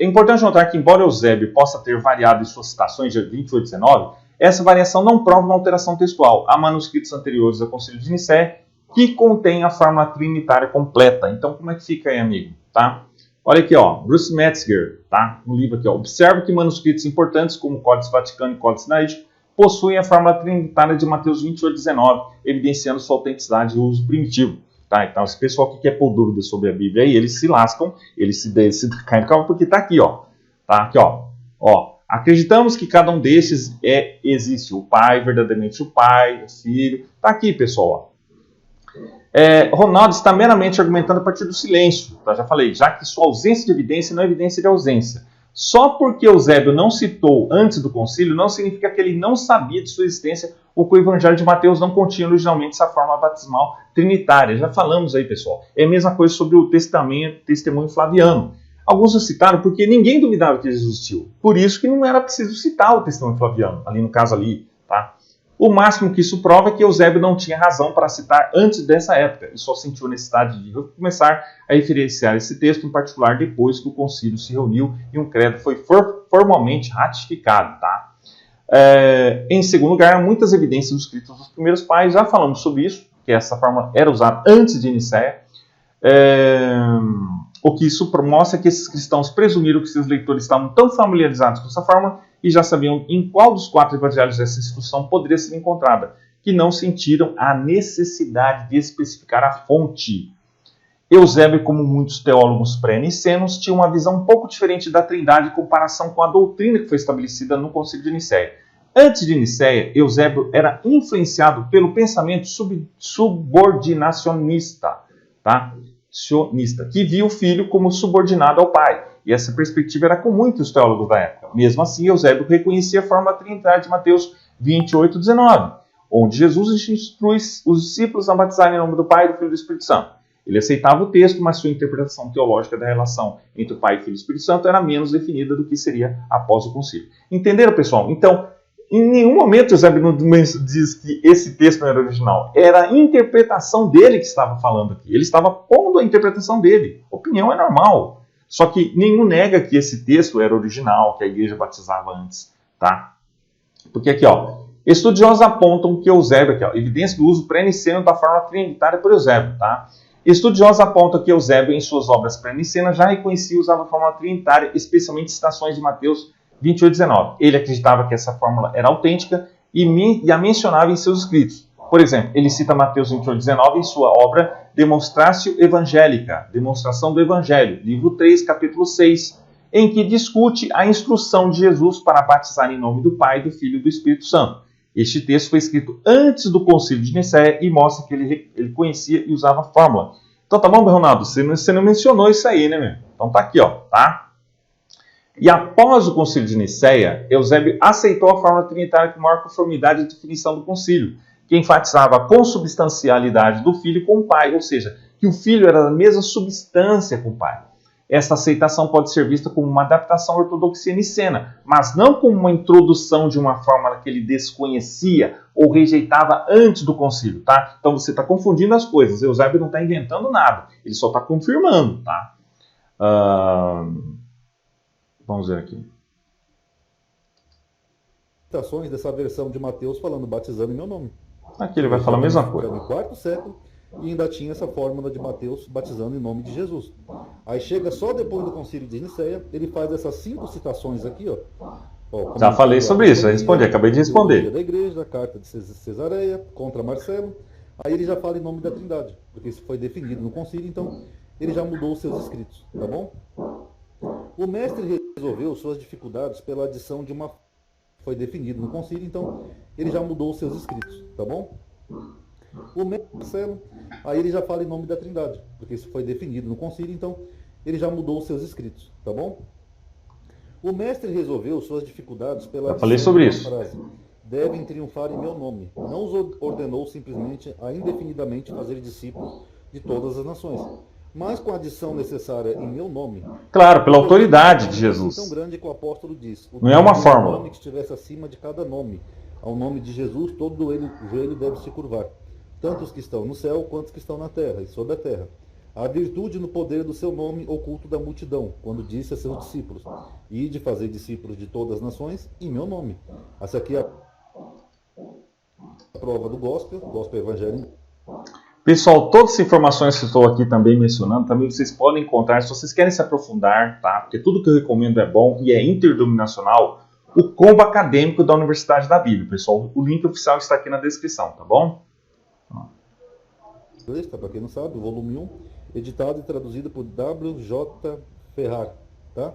importante notar que, embora Eusébio possa ter variado em suas citações de 28 e 19, essa variação não prova uma alteração textual. Há manuscritos anteriores ao Concílio de Nicéia que contêm a fórmula trinitária completa. Então, como é que fica aí, amigo? Tá? Olha aqui, ó, Bruce Metzger, tá? No livro aqui, ó. Observa que manuscritos importantes, como o Códice Vaticano e o Códice Sinaítico, possuem a fórmula trinitária de Mateus 28 e 19, evidenciando sua autenticidade e uso primitivo. Tá? Então, esse pessoal que quer pôr dúvida sobre a Bíblia aí, eles se lascam, eles se caem de calma, porque tá aqui, ó. Tá aqui, ó. Acreditamos que cada um destes existe. O Pai, verdadeiramente o Pai, o Filho. Tá aqui, pessoal, ó. Ronaldo está meramente argumentando a partir do silêncio, tá? Já falei, já que sua ausência de evidência não é evidência de ausência. Só porque Eusébio não citou antes do concílio, não significa que ele não sabia de sua existência ou que o Evangelho de Mateus não continha originalmente essa forma batismal trinitária. Já falamos aí, pessoal. É a mesma coisa sobre o testemunho flaviano. Alguns o citaram porque ninguém duvidava que ele existiu. Por isso que não era preciso citar o testemunho flaviano, ali no caso ali, tá? O máximo que isso prova é que Eusébio não tinha razão para citar antes dessa época e só sentiu a necessidade de começar a referenciar esse texto, em particular depois que o concílio se reuniu e um credo foi formalmente ratificado. Tá? Em segundo lugar, há muitas evidências dos escritos dos primeiros pais, já falamos sobre isso, que essa forma era usada antes de Nicéia. O que isso mostra é que esses cristãos presumiram que seus leitores estavam tão familiarizados com essa forma e já sabiam em qual dos 4 evangelhos essa instrução poderia ser encontrada, que não sentiram a necessidade de especificar a fonte. Eusébio, como muitos teólogos pré-nicenos, tinha uma visão um pouco diferente da Trindade em comparação com a doutrina que foi estabelecida no Concílio de Nicéia. Antes de Nicéia, Eusébio era influenciado pelo pensamento subordinacionista, tá? Que via o filho como subordinado ao pai. E essa perspectiva era comum entre os teólogos da época. Mesmo assim, Eusébio reconhecia a forma trinitária de Mateus 28 e 19, onde Jesus instrui os discípulos a batizarem em nome do Pai, do Filho e do Espírito Santo. Ele aceitava o texto, mas sua interpretação teológica da relação entre o Pai, Filho e Espírito Santo era menos definida do que seria após o concílio. Entenderam, pessoal? Então, em nenhum momento Eusébio não diz que esse texto não era original. Era a interpretação dele que estava falando aqui. Ele estava pondo a interpretação dele. Opinião é normal. Só que nenhum nega que esse texto era original, que a igreja batizava antes. Tá? Porque aqui, ó, estudiosos apontam que Eusébio, aqui, ó, evidência do uso pré-niceno da forma trinitária por Eusébio. Tá? Estudiosos apontam que Eusébio, em suas obras pré-nicenas, já reconhecia e usava a fórmula trinitária, especialmente citações de Mateus 28 e 19. Ele acreditava que essa fórmula era autêntica e a mencionava em seus escritos. Por exemplo, ele cita Mateus 28 e 19 em sua obra Demonstratio Evangelica, Demonstração do Evangelho, livro 3, capítulo 6, em que discute a instrução de Jesus para batizar em nome do Pai, do Filho e do Espírito Santo. Este texto foi escrito antes do Concílio de Nicéia e mostra que ele conhecia e usava a fórmula. Então tá bom, Ronaldo? Você não mencionou isso aí, né, meu? Então tá aqui, ó, tá? E após o Concílio de Nicéia, Eusébio aceitou a fórmula trinitária com maior conformidade à definição do concílio, que enfatizava a consubstancialidade do Filho com o Pai, ou seja, que o Filho era da mesma substância com o Pai. Esta aceitação pode ser vista como uma adaptação à ortodoxia nicena, mas não como uma introdução de uma fórmula que ele desconhecia ou rejeitava antes do concílio, tá? Então você está confundindo as coisas. Eusébio não está inventando nada, ele só está confirmando, tá? Vamos ver aqui. Citações dessa versão de Mateus falando batizando em meu nome. Aqui ele vai falar a mesma coisa. No quarto século e ainda tinha essa fórmula de Mateus batizando em nome de Jesus. Aí chega só depois do Concílio de Nicéia, ele faz essas 5 citações aqui, ó. Já falei sobre isso, eu respondi, acabei de responder. Da igreja, a carta de Cesareia, contra Marcelo. Aí ele já fala em nome da Trindade, porque isso foi definido no concílio, então ele já mudou os seus escritos, tá bom? O mestre resolveu suas dificuldades pela adição de uma... Foi definido no concílio, então ele já mudou os seus escritos, tá bom? O mestre Marcelo, aí ele já fala em nome da Trindade, porque isso foi definido no concílio, então ele já mudou os seus escritos, tá bom? O mestre resolveu suas dificuldades pela Já falei sobre isso. frase: devem triunfar em meu nome. Não os ordenou simplesmente a indefinidamente fazer discípulos de todas as nações, mas com a adição necessária em meu nome. Claro, pela autoridade de Jesus. Tão grande que o apóstolo diz: Não é uma fórmula. nome que estivesse acima de cada nome. Ao nome de Jesus, todo joelho deve se curvar, tanto os que estão no céu quanto os que estão na terra e sob a terra. A virtude no poder do seu nome oculto da multidão, quando disse a seus discípulos: ide fazer discípulos de todas as nações em meu nome. Essa aqui é a prova do gospel evangélico. Pessoal, todas as informações que estou aqui também mencionando, também vocês podem encontrar, se vocês querem se aprofundar, tá? Porque tudo que eu recomendo é bom e é interdenominacional, o combo acadêmico da Universidade da Bíblia, pessoal. O link oficial está aqui na descrição, tá bom? Para quem não sabe, o volume 1, editado e traduzido por W.J. Ferrar, tá?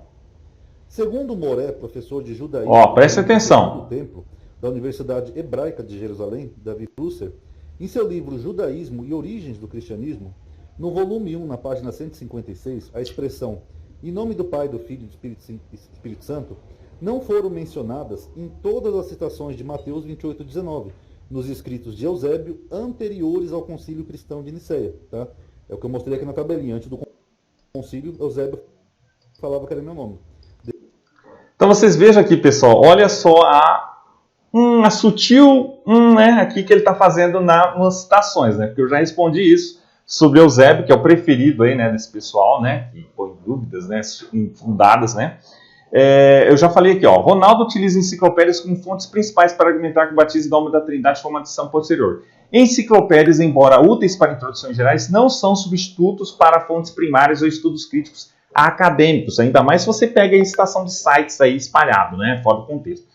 Segundo Moré, professor de judaísmo Presta atenção. do templo da Universidade Hebraica de Jerusalém, David Plusser, em seu livro Judaísmo e Origens do Cristianismo, no volume 1, na página 156, a expressão em nome do Pai, do Filho e do Espírito Santo não foram mencionadas em todas as citações de Mateus 28:19, nos escritos de Eusébio anteriores ao concílio cristão de Niceia. Tá? É o que eu mostrei aqui na tabelinha. Antes do concílio, Eusébio falava que era meu nome. Então vocês vejam aqui, pessoal, olha só a sutil né, aqui que ele está fazendo nas citações, né? Porque eu já respondi isso sobre Eusébio, que é o preferido aí, né, desse pessoal, né, que põe dúvidas, né, infundadas, né. Eu já falei aqui, Ronaldo utiliza enciclopédias como fontes principais para argumentar que o batismo da nome da Trindade foi uma adição posterior. Enciclopédias, embora úteis para introduções gerais, não são substitutos para fontes primárias ou estudos críticos acadêmicos, ainda mais se você pega a citação de sites aí espalhado, né, fora do contexto.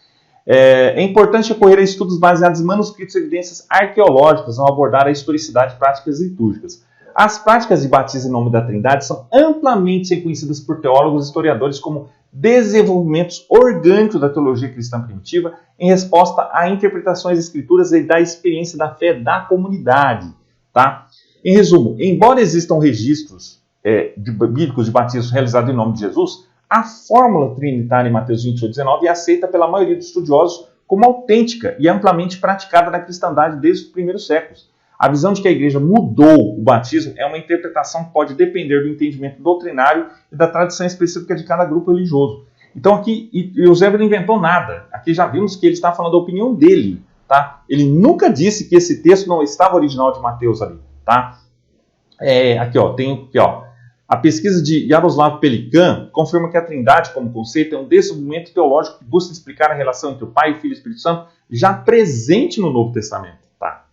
É importante recorrer a estudos baseados em manuscritos e evidências arqueológicas ao abordar a historicidade de práticas litúrgicas. As práticas de batismo em nome da Trindade são amplamente reconhecidas por teólogos e historiadores como desenvolvimentos orgânicos da teologia cristã primitiva em resposta a interpretações das escrituras e da experiência da fé da comunidade. Tá? Em resumo, embora existam registros bíblicos de batismo realizados em nome de Jesus, a fórmula trinitária em Mateus 28:19 é aceita pela maioria dos estudiosos como autêntica e amplamente praticada na cristandade desde os primeiros séculos. A visão de que a igreja mudou o batismo é uma interpretação que pode depender do entendimento doutrinário e da tradição específica de cada grupo religioso. Então aqui, Eusébio não inventou nada. Aqui já vimos que ele está falando da opinião dele. Tá? Ele nunca disse que esse texto não estava original de Mateus ali. Tá? Tem aqui, a pesquisa de Yaroslav Pelikan confirma que a Trindade, como conceito, é um desenvolvimento teológico que busca explicar a relação entre o Pai, o Filho e o Espírito Santo já presente no Novo Testamento. Tá?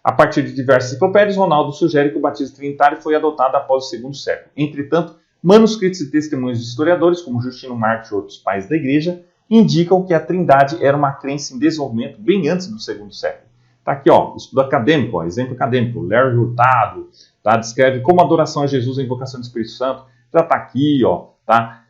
A partir de diversas enciclopédias, Ronaldo sugere que o batismo trinitário foi adotado após o segundo século. Entretanto, manuscritos e testemunhos de historiadores, como Justino Marques e outros pais da igreja, indicam que a Trindade era uma crença em desenvolvimento bem antes do segundo século. Está aqui, estudo acadêmico, exemplo acadêmico, Larry Hurtado, tá? Descreve como a adoração a Jesus e a invocação do Espírito Santo, já está aqui, tá?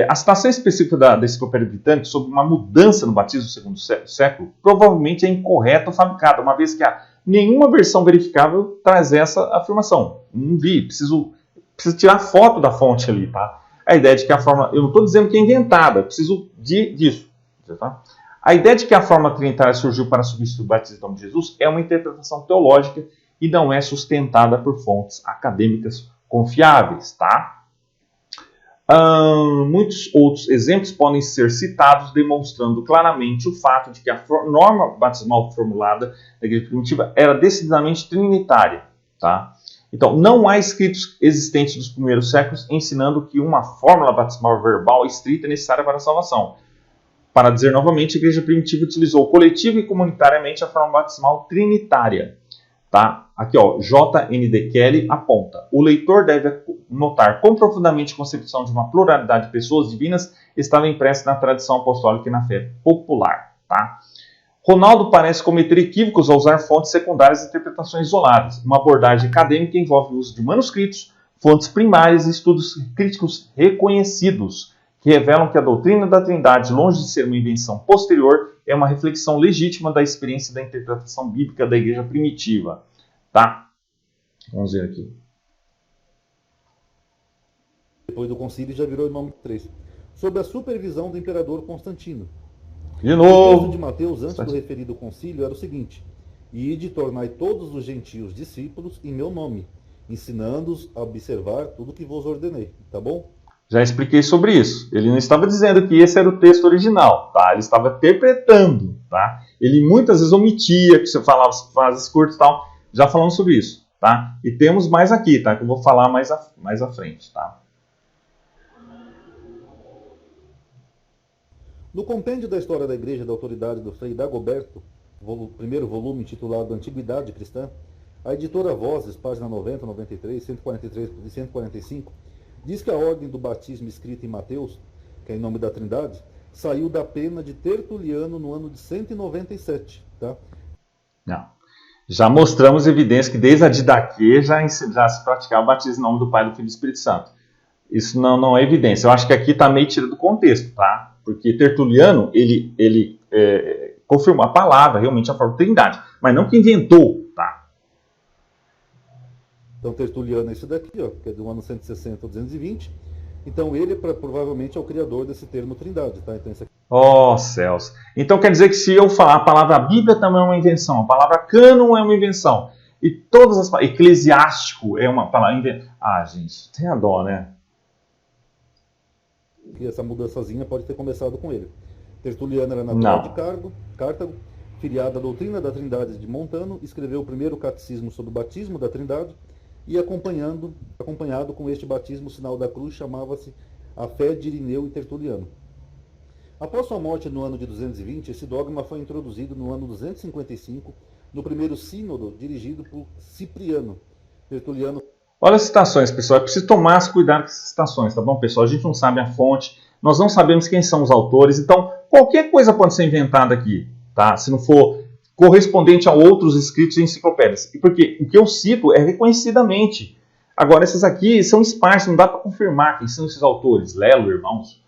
A citação específica da Enciclopédia Britânica sobre uma mudança no batismo do segundo século provavelmente é incorreta ou fabricada, uma vez que nenhuma versão verificável traz essa afirmação. Não vi, preciso tirar foto da fonte ali, tá? A ideia de que a forma, eu não estou dizendo que é inventada, preciso disso, tá? A ideia de que a forma trinitária surgiu para substituir o batismo em nome de Jesus é uma interpretação teológica e não é sustentada por fontes acadêmicas confiáveis, tá? Muitos outros exemplos podem ser citados demonstrando claramente o fato de que a norma batismal formulada na igreja primitiva era decididamente trinitária, tá? Então, não há escritos existentes dos primeiros séculos ensinando que uma fórmula batismal verbal estrita é necessária para a salvação. Para dizer novamente, a igreja primitiva utilizou coletivo e comunitariamente a forma batismal trinitária. Tá? Aqui, J.N.D. Kelly aponta: o leitor deve notar quão profundamente a concepção de uma pluralidade de pessoas divinas estava impressa na tradição apostólica e na fé popular. Tá? Ronaldo parece cometer equívocos ao usar fontes secundárias e interpretações isoladas. Uma abordagem acadêmica envolve o uso de manuscritos, fontes primárias e estudos críticos reconhecidos, que revelam que a doutrina da Trindade, longe de ser uma invenção posterior, é uma reflexão legítima da experiência da interpretação bíblica da igreja primitiva. Tá? Vamos ver aqui. Depois do concílio já virou em nome 3. Sob a supervisão do imperador Constantino. De O novo. texto de Mateus, antes do referido concílio, era o seguinte: Ide, tornai todos os gentios discípulos em meu nome, ensinando-os a observar tudo que vos ordenei. Tá bom? Já expliquei sobre isso. Ele não estava dizendo que esse era o texto original, tá? Ele estava interpretando, tá? Ele muitas vezes omitia que você falava frases curtas e tal. Já falamos sobre isso, tá? E temos mais aqui, tá? Que eu vou falar mais à frente, tá? No compêndio da história da Igreja da autoridade do Frei Dagoberto, primeiro volume intitulado Antiguidade Cristã, a editora Vozes, página 90, 93, 143 e 145, diz que a ordem do batismo escrita em Mateus, que é em nome da Trindade, saiu da pena de Tertuliano no ano de 197. Tá? Não. Já mostramos evidência que desde a Didaquê já se praticava o batismo em nome do Pai, do Filho e do Espírito Santo. Isso não é evidência. Eu acho que aqui está meio tirado do contexto, tá? Porque Tertuliano, ele confirmou a palavra, realmente a forma de Trindade, mas não que inventou, tá? Então Tertuliano é esse daqui, ó, que é do ano 160 a 220. Então ele provavelmente é o criador desse termo Trindade, tá? Então isso aqui... Oh, céus. Então quer dizer que se eu falar a palavra Bíblia também é uma invenção, a palavra cânon é uma invenção, e todas as palavras, eclesiástico é uma palavra invenção. Ah, gente, tem a dó, né? Que essa mudançazinha pode ter começado com ele. Tertuliano era natural de Cartago, filiado à doutrina da Trindade de Montano, escreveu o primeiro catecismo sobre o batismo da Trindade e acompanhado com este batismo, o sinal da cruz chamava-se a fé de Irineu e Tertuliano. Após sua morte no ano de 220, esse dogma foi introduzido no ano 255, no primeiro sínodo dirigido por Cipriano. Tertuliano... Olha as citações, pessoal. É preciso tomar cuidado com essas citações, tá bom, pessoal? A gente não sabe a fonte, nós não sabemos quem são os autores, então qualquer coisa pode ser inventada aqui, tá? Se não for correspondente a outros escritos e enciclopédias. Porque o que eu cito é reconhecidamente. Agora, essas aqui são esparsas, não dá para confirmar quem são esses autores. Lelo, irmãos,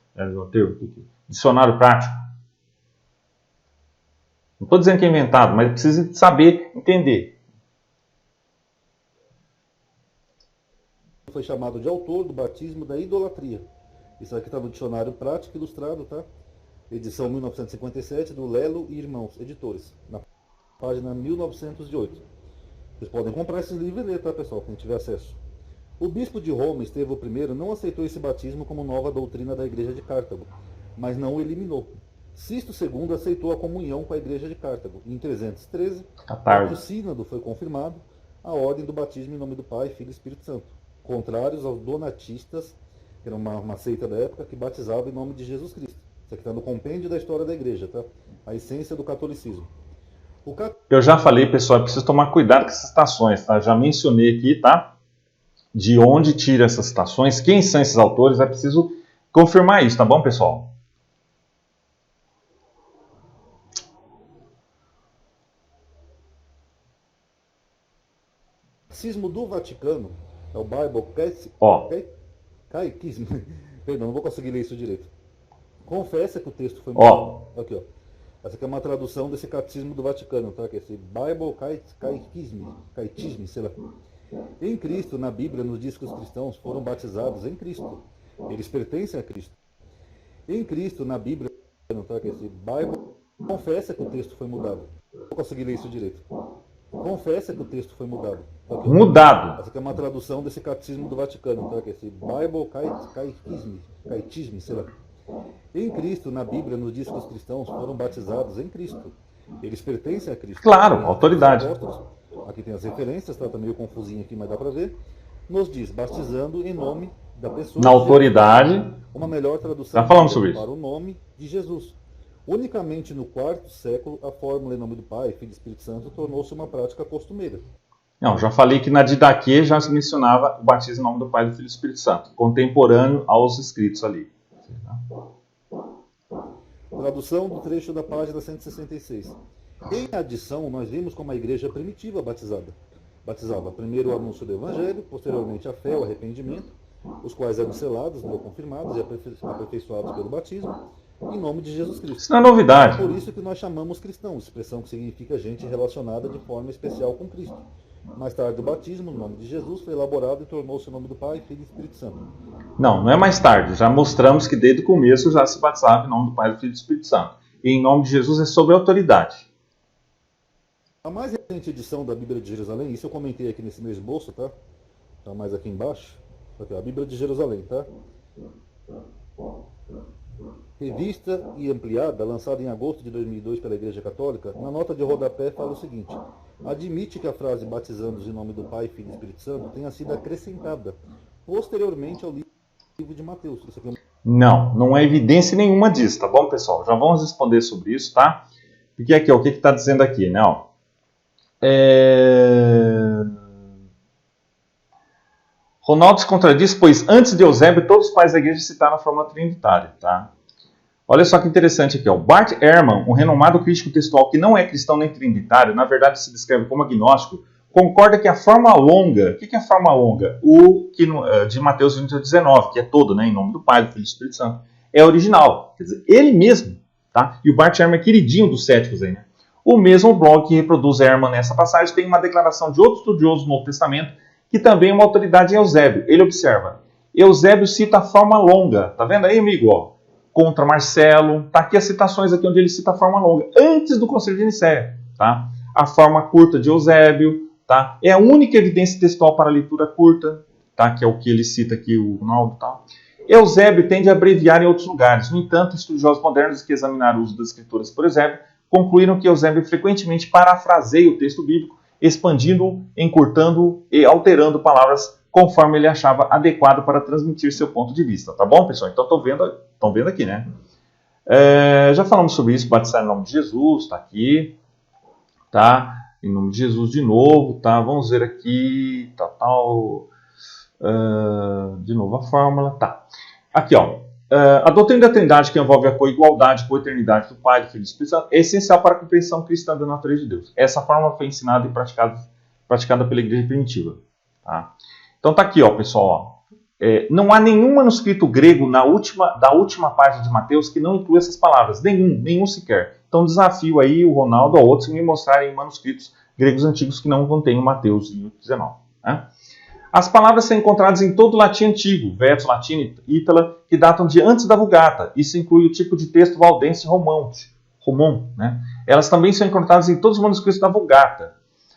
dicionário prático. Não estou dizendo que é inventado, mas precisa saber entender. Foi chamado de autor do batismo da idolatria. Isso aqui está no Dicionário Prático Ilustrado, tá? Edição 1957, do Lelo e Irmãos, editores, na página 1908. Vocês podem comprar esses livros e ler, tá, pessoal, quem tiver acesso. O bispo de Roma, Estevão I, não aceitou esse batismo como nova doutrina da Igreja de Cartago, mas não o eliminou. Sisto II aceitou a comunhão com a Igreja de Cartago. Em 313, o sínodo foi confirmado a ordem do batismo em nome do Pai, Filho e Espírito Santo, contrários aos donatistas, que era uma seita da época, que batizava em nome de Jesus Cristo. Isso aqui está no compêndio da história da igreja, tá? A essência do catolicismo. Eu já falei, pessoal, é preciso tomar cuidado com essas citações, tá? Já mencionei aqui, tá? De onde tira essas citações, quem são esses autores, é preciso confirmar isso, tá bom, pessoal? O catecismo do Vaticano é o Bible Catechism. Perdão, não vou conseguir ler isso direito. Confessa que o texto foi mudado. Aqui, ó. Essa aqui é uma tradução desse catecismo do Vaticano, tá? Que é esse Bible Catechism, sei lá. Em Cristo, na Bíblia, nos diz que os cristãos foram batizados em Cristo. Eles pertencem a Cristo. Em Cristo, na Bíblia, tá? Que é esse Bible confessa que o texto foi mudado. Não vou conseguir ler isso direito. Confessa que o texto foi mudado. Aqui, mudado. Essa aqui é uma tradução desse catecismo do Vaticano, tá? Que é esse Bible Catechism, sei lá. Em Cristo, na Bíblia, nos diz que os cristãos foram batizados em Cristo. Eles pertencem a Cristo. Claro, autoridade. Aqui tem as referências, tá meio confusinho aqui, mas dá para ver. Nos diz, batizando em nome da pessoa. Na autoridade. Uma melhor tradução Já falamos sobre isso. Para o nome de Jesus. Unicamente no quarto século, a fórmula em nome do Pai, Filho e Espírito Santo tornou-se uma prática costumeira. Não, já falei que na Didaquê já se mencionava o batismo em nome do Pai, do Filho e do Espírito Santo, contemporâneo aos escritos ali. Tradução do trecho da página 166. Em adição, nós vimos como a igreja primitiva batizava primeiro o anúncio do evangelho, posteriormente a fé, o arrependimento, os quais eram selados, não confirmados e aperfeiçoados pelo batismo, em nome de Jesus Cristo. Isso não é novidade. É por isso que nós chamamos cristãos, expressão que significa gente relacionada de forma especial com Cristo. Mais tarde, o batismo, no nome de Jesus, foi elaborado e tornou-se o nome do Pai, Filho e Espírito Santo. Não, não é mais tarde. Já mostramos que desde o começo já se batizava em nome do Pai, do Filho e do Espírito Santo. E em nome de Jesus é sobre autoridade. A mais recente edição da Bíblia de Jerusalém, isso eu comentei aqui nesse meu esboço, tá? Tá mais aqui embaixo. Aqui, a Bíblia de Jerusalém, tá? Revista e ampliada, lançada em agosto de 2002 pela Igreja Católica, na nota de rodapé fala o seguinte: admite que a frase batizando-os em nome do Pai, Filho e Espírito Santo tenha sido acrescentada posteriormente ao livro de Mateus. Isso aqui é Não é evidência nenhuma disso, tá bom, pessoal? Já vamos responder sobre isso, tá? Porque aqui, ó, o que está dizendo aqui, né? Ó, Ronaldo se contradiz, pois antes de Eusébio, todos os pais da igreja citaram a fórmula trinitária, tá? Olha só que interessante aqui, ó. Bart Ehrman, um renomado crítico textual que não é cristão nem trinitário, na verdade se descreve como agnóstico, concorda que a forma longa, o que é a forma longa? O que de Mateus 28:19, que é todo, né, em nome do Pai, do Filho e do Espírito Santo, é original. Quer dizer, ele mesmo, tá? E o Bart Ehrman é queridinho dos céticos aí, né? O mesmo blog que reproduz Ehrman nessa passagem tem uma declaração de outro estudioso do Novo Testamento, que também é uma autoridade em Eusébio. Ele observa, Eusébio cita a forma longa, tá vendo aí, amigo? Ó, contra Marcelo, tá aqui as citações aqui onde ele cita a forma longa, antes do Concílio de Nicéia, tá? A forma curta de Eusébio, tá? É a única evidência textual para a leitura curta, tá? Que é o que ele cita aqui, o Ronaldo, tá? Eusébio tende a abreviar em outros lugares. No entanto, estudiosos modernos que examinaram o uso das escrituras por Eusébio concluíram que Eusébio frequentemente parafraseia o texto bíblico, expandindo, encurtando e alterando palavras conforme ele achava adequado para transmitir seu ponto de vista. Tá bom, pessoal? Então, estão vendo aqui, né? Já falamos sobre isso, batizar em nome de Jesus, tá aqui. Tá? Em nome de Jesus de novo, tá? Vamos ver aqui, de novo a fórmula, tá? Aqui, ó. A doutrina da Trindade, que envolve a coigualdade, coeternidade do Pai, do Filho e do Espírito Santo, é essencial para a compreensão cristã da natureza de Deus. Essa fórmula foi ensinada e praticada pela igreja primitiva. Tá? Então tá aqui, ó, pessoal. Ó. Não há nenhum manuscrito grego da última página de Mateus que não inclua essas palavras. Nenhum sequer. Então desafio aí o Ronaldo ou outros me mostrarem manuscritos gregos antigos que não contêm o Mateus 19. Né? As palavras são encontradas em todo o latim antigo, Vetus, Latim, Ítala, que datam de antes da Vulgata. Isso inclui o tipo de texto valdense romão. Né? Elas também são encontradas em todos os manuscritos da Vulgata.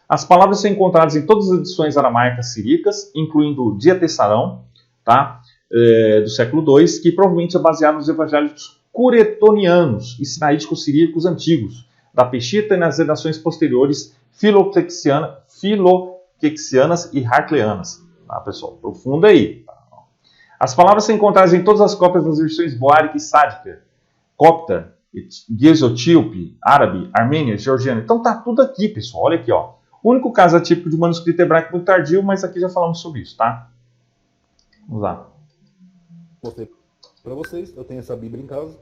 As palavras são encontradas em todas as edições aramaicas siríacas, incluindo o Diatessarão, tá? Do século II, que provavelmente é baseado nos evangelhos curetonianos e sinaíticos siríacos antigos, da Peshitta e nas redações posteriores filoquexianas e hartleanas. Tá, pessoal? Profunda aí. As palavras são encontradas em todas as cópias das versões boárica e sádica, copta, guezotíope, árabe, armênia, georgiana. Então tá tudo aqui, pessoal. Olha aqui, ó. O único caso atípico de manuscrito hebraico muito tardio, mas aqui já falamos sobre isso, tá? Vamos lá. Mostrei para vocês, eu tenho essa Bíblia em casa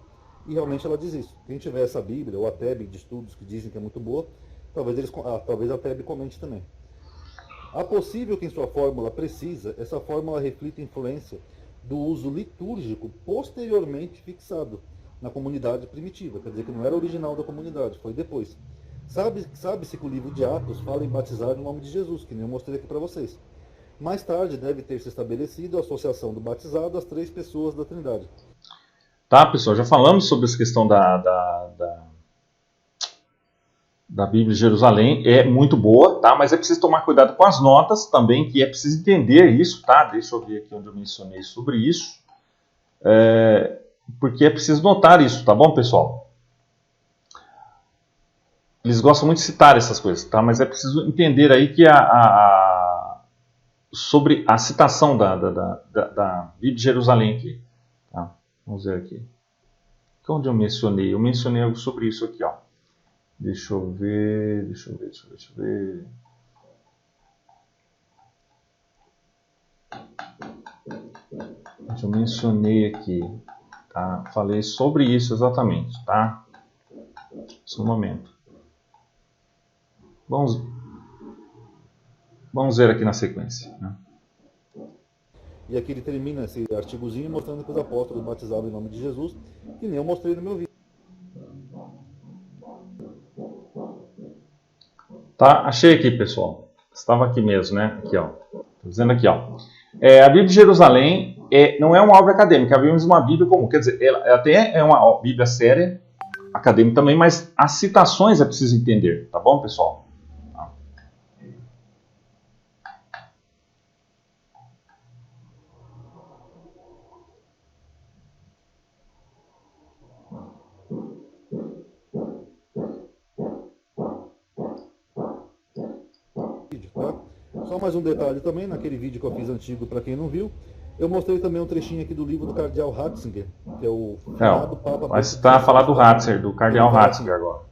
e realmente ela diz isso. Quem tiver essa Bíblia, ou a TEB de estudos que dizem que é muito boa, talvez a TEB comente também. Há possível que em sua fórmula precisa, essa fórmula reflita a influência do uso litúrgico posteriormente fixado na comunidade primitiva. Quer dizer que não era original da comunidade, foi depois. Sabe-se que o livro de Atos fala em batizar no nome de Jesus, que nem eu mostrei aqui para vocês. Mais tarde deve ter se estabelecido a associação do batizado às 3 pessoas da Trindade. Tá, pessoal, já falamos sobre essa questão da Bíblia de Jerusalém, é muito boa, tá? Mas é preciso tomar cuidado com as notas também, que é preciso entender isso, tá? Deixa eu ver aqui onde eu mencionei sobre isso. Porque é preciso notar isso, tá bom, pessoal? Eles gostam muito de citar essas coisas, tá? Mas é preciso entender aí que sobre a citação da Bíblia de Jerusalém aqui. Tá? Vamos ver aqui. Onde eu mencionei? Eu mencionei algo sobre isso aqui, ó. Deixa eu ver. Eu mencionei aqui, tá? Falei sobre isso exatamente, tá? Só um momento. Vamos ver aqui na sequência, né? E aqui ele termina esse artigozinho mostrando que os apóstolos batizavam em nome de Jesus, que nem eu mostrei no meu vídeo. Tá, achei aqui, pessoal. Estava aqui mesmo, né? Aqui, ó. Tô dizendo aqui, ó. A Bíblia de Jerusalém não é uma obra acadêmica, a Bíblia é uma Bíblia comum. Quer dizer, ela até é uma Bíblia séria, acadêmica também, mas as citações é preciso entender, tá bom, pessoal? Tá? Só mais um detalhe também, naquele vídeo que eu fiz antigo, para quem não viu, eu mostrei também um trechinho aqui do livro do cardeal Ratzinger, que é o finado Papa. Mas está a falar do Ratzinger, do cardeal Ratzinger agora.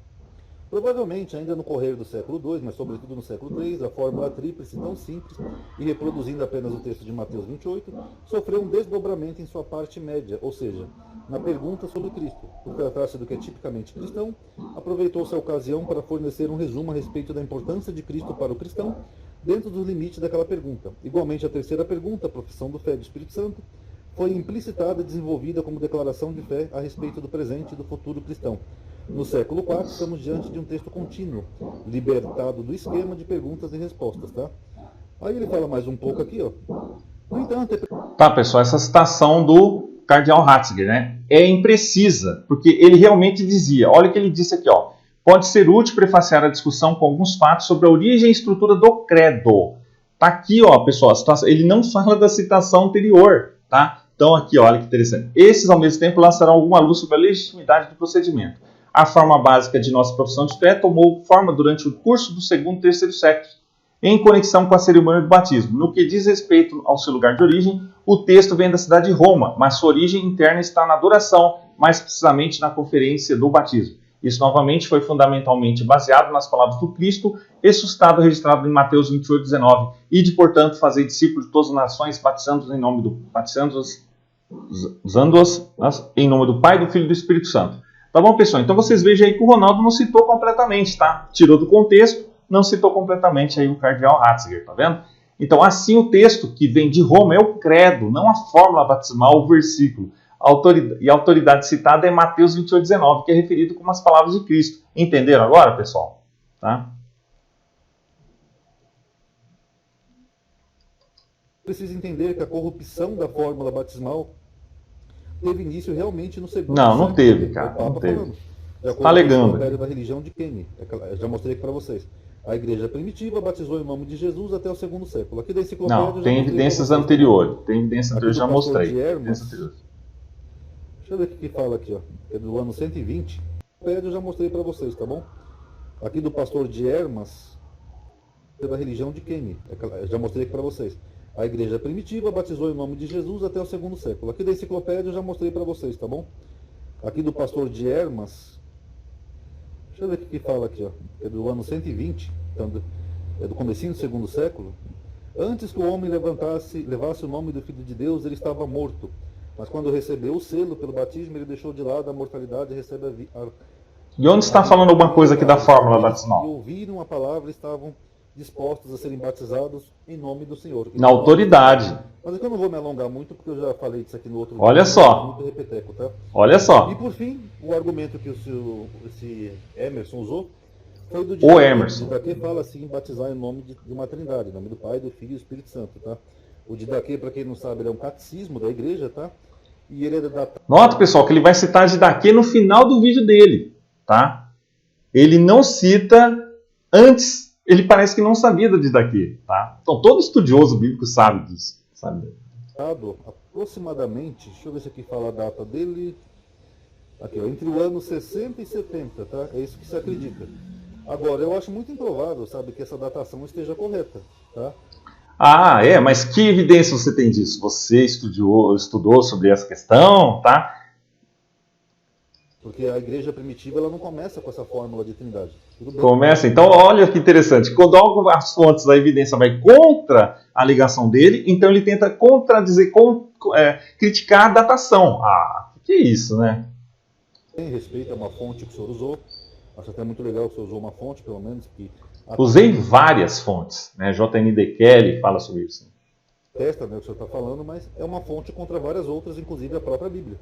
Provavelmente, ainda no correr do século II, mas sobretudo no século III, a fórmula tríplice, tão simples e reproduzindo apenas o texto de Mateus 28, sofreu um desdobramento em sua parte média, ou seja, na pergunta sobre Cristo. Por tratar-se do que é tipicamente cristão, aproveitou-se a ocasião para fornecer um resumo a respeito da importância de Cristo para o cristão, dentro dos limites daquela pergunta. Igualmente, a terceira pergunta, a profissão do fé do Espírito Santo, foi implicitada e desenvolvida como declaração de fé a respeito do presente e do futuro cristão. No século IV, estamos diante de um texto contínuo, libertado do esquema de perguntas e respostas, tá? Aí ele fala mais um pouco aqui, ó. No entanto, Tá, pessoal, essa citação do cardeal Ratzinger, né, é imprecisa, porque ele realmente dizia, olha o que ele disse aqui, ó. Pode ser útil prefaciar a discussão com alguns fatos sobre a origem e estrutura do credo. Tá aqui, ó, pessoal, a citação, ele não fala da citação anterior, tá? Então aqui, ó, olha que interessante. Esses, ao mesmo tempo, lançarão alguma luz sobre a legitimidade do procedimento. A forma básica de nossa profissão de fé tomou forma durante o curso do segundo e terceiro séculos, em conexão com a cerimônia do batismo. No que diz respeito ao seu lugar de origem, o texto vem da cidade de Roma, mas sua origem interna está na adoração, mais precisamente na conferência do batismo. Isso, novamente, foi fundamentalmente baseado nas palavras do Cristo, ressuscitado e registrado em Mateus 28, 19. E de, portanto, fazer discípulos de todas as nações, batizando-os em nome do em nome do Pai, do Filho e do Espírito Santo. Tá bom, pessoal? Então vocês vejam aí que o Ronaldo não citou completamente, tá? Tirou do contexto, não citou completamente aí o cardeal Ratzinger, tá vendo? Então, assim, o texto que vem de Roma é o credo, não a fórmula batismal, o versículo. E a autoridade citada é Mateus 28, 19, que é referido como as palavras de Cristo. Entenderam agora, pessoal? Tá? Precisa entender que a corrupção da fórmula batismal teve início realmente no segundo século. Não teve, É cara, não teve. Está alegando. Da religião de Quênia. Já mostrei aqui para vocês. A igreja primitiva batizou em nome de Jesus até o segundo século. Aqui da enciclopédia... Não, tem evidências anteriores. Tem evidências anteriores, já mostrei. Deixa eu ver o que fala aqui, ó. É do ano 120. Eu já mostrei para vocês, tá bom? Aqui do pastor de Hermas, da religião de Quênia. Já mostrei aqui para vocês. A igreja primitiva batizou em nome de Jesus até o segundo século. Aqui da enciclopédia eu já mostrei para vocês, tá bom? Aqui do pastor de Hermas, deixa eu ver o que fala aqui, ó. É do ano 120, então é do comecinho do segundo século. Antes que o homem levasse o nome do Filho de Deus, ele estava morto. Mas quando recebeu o selo pelo batismo, ele deixou de lado a mortalidade e recebe a E onde está falando alguma coisa aqui da fórmula batismal? E ouviram a palavra, estavam dispostos a serem batizados em nome do Senhor. Na autoridade. Mas aqui eu não vou me alongar muito, porque eu já falei disso aqui no outro vídeo. Olha só. Muito repeteco, tá? Olha só. E por fim, o argumento que esse Emerson usou foi do o Emerson. O Didaquê fala assim, batizar em nome de uma trindade, em nome do Pai, do Filho e do Espírito Santo, tá? O Didaquê, para quem não sabe, ele é um catecismo da igreja, tá? E ele é da... Nota, pessoal, que ele vai citar Didaquê no final do vídeo dele, tá? Ele não cita antes, ele parece que não sabia do Didaquê, tá? Então todo estudioso bíblico sabe disso, sabe? Aproximadamente, deixa eu ver se aqui fala a data dele, aqui, ó, entre o ano 60 e 70, tá? É isso que se acredita. Agora, eu acho muito improvável, sabe, que essa datação esteja correta, tá? Ah, mas que evidência você tem disso? Você estudou sobre essa questão, tá? Porque a igreja primitiva ela não começa com essa fórmula de trindade. Começa, então olha que interessante. Quando algumas fontes da evidência vai contra a ligação dele, então ele tenta contradizer, criticar a datação. Ah, que isso, né? Em respeito a uma fonte que o senhor usou, acho até muito legal que o senhor usou uma fonte, pelo menos. Usei várias fontes, né? JND Kelly fala sobre isso. testa, né, o que você está falando, mas é uma fonte contra várias outras, inclusive a própria Bíblia.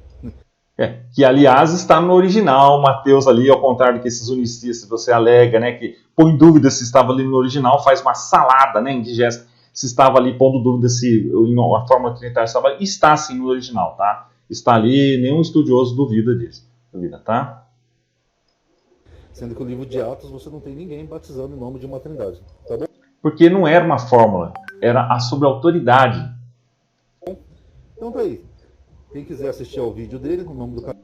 Que aliás está no original, Mateus ali, ao contrário do que esses unicistas você alega, né, que põe dúvida se estava ali no original, faz uma salada, né, indigesta, se estava ali pondo dúvida se a fórmula trinitária estava, está sim no original, tá? Está ali, nenhum estudioso duvida disso, tá? Sendo que o livro de Atos você não tem ninguém batizando em nome de uma trindade, tá bom? Porque não era uma fórmula, era sobre autoridade. Então tá aí. Quem quiser assistir ao vídeo dele, o nome do canal.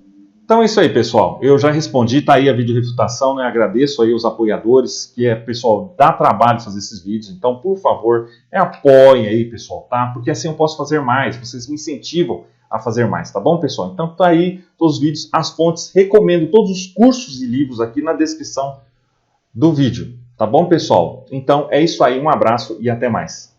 Então é isso aí, pessoal. Eu já respondi, tá aí a vídeo refutação, né? Agradeço aí os apoiadores, que pessoal, dá trabalho fazer esses vídeos. Então, por favor, apoiem aí, pessoal, tá? Porque assim eu posso fazer mais, vocês me incentivam a fazer mais, tá bom, pessoal? Então tá aí todos os vídeos, as fontes, recomendo todos os cursos e livros aqui na descrição do vídeo, tá bom, pessoal? Então é isso aí, um abraço e até mais.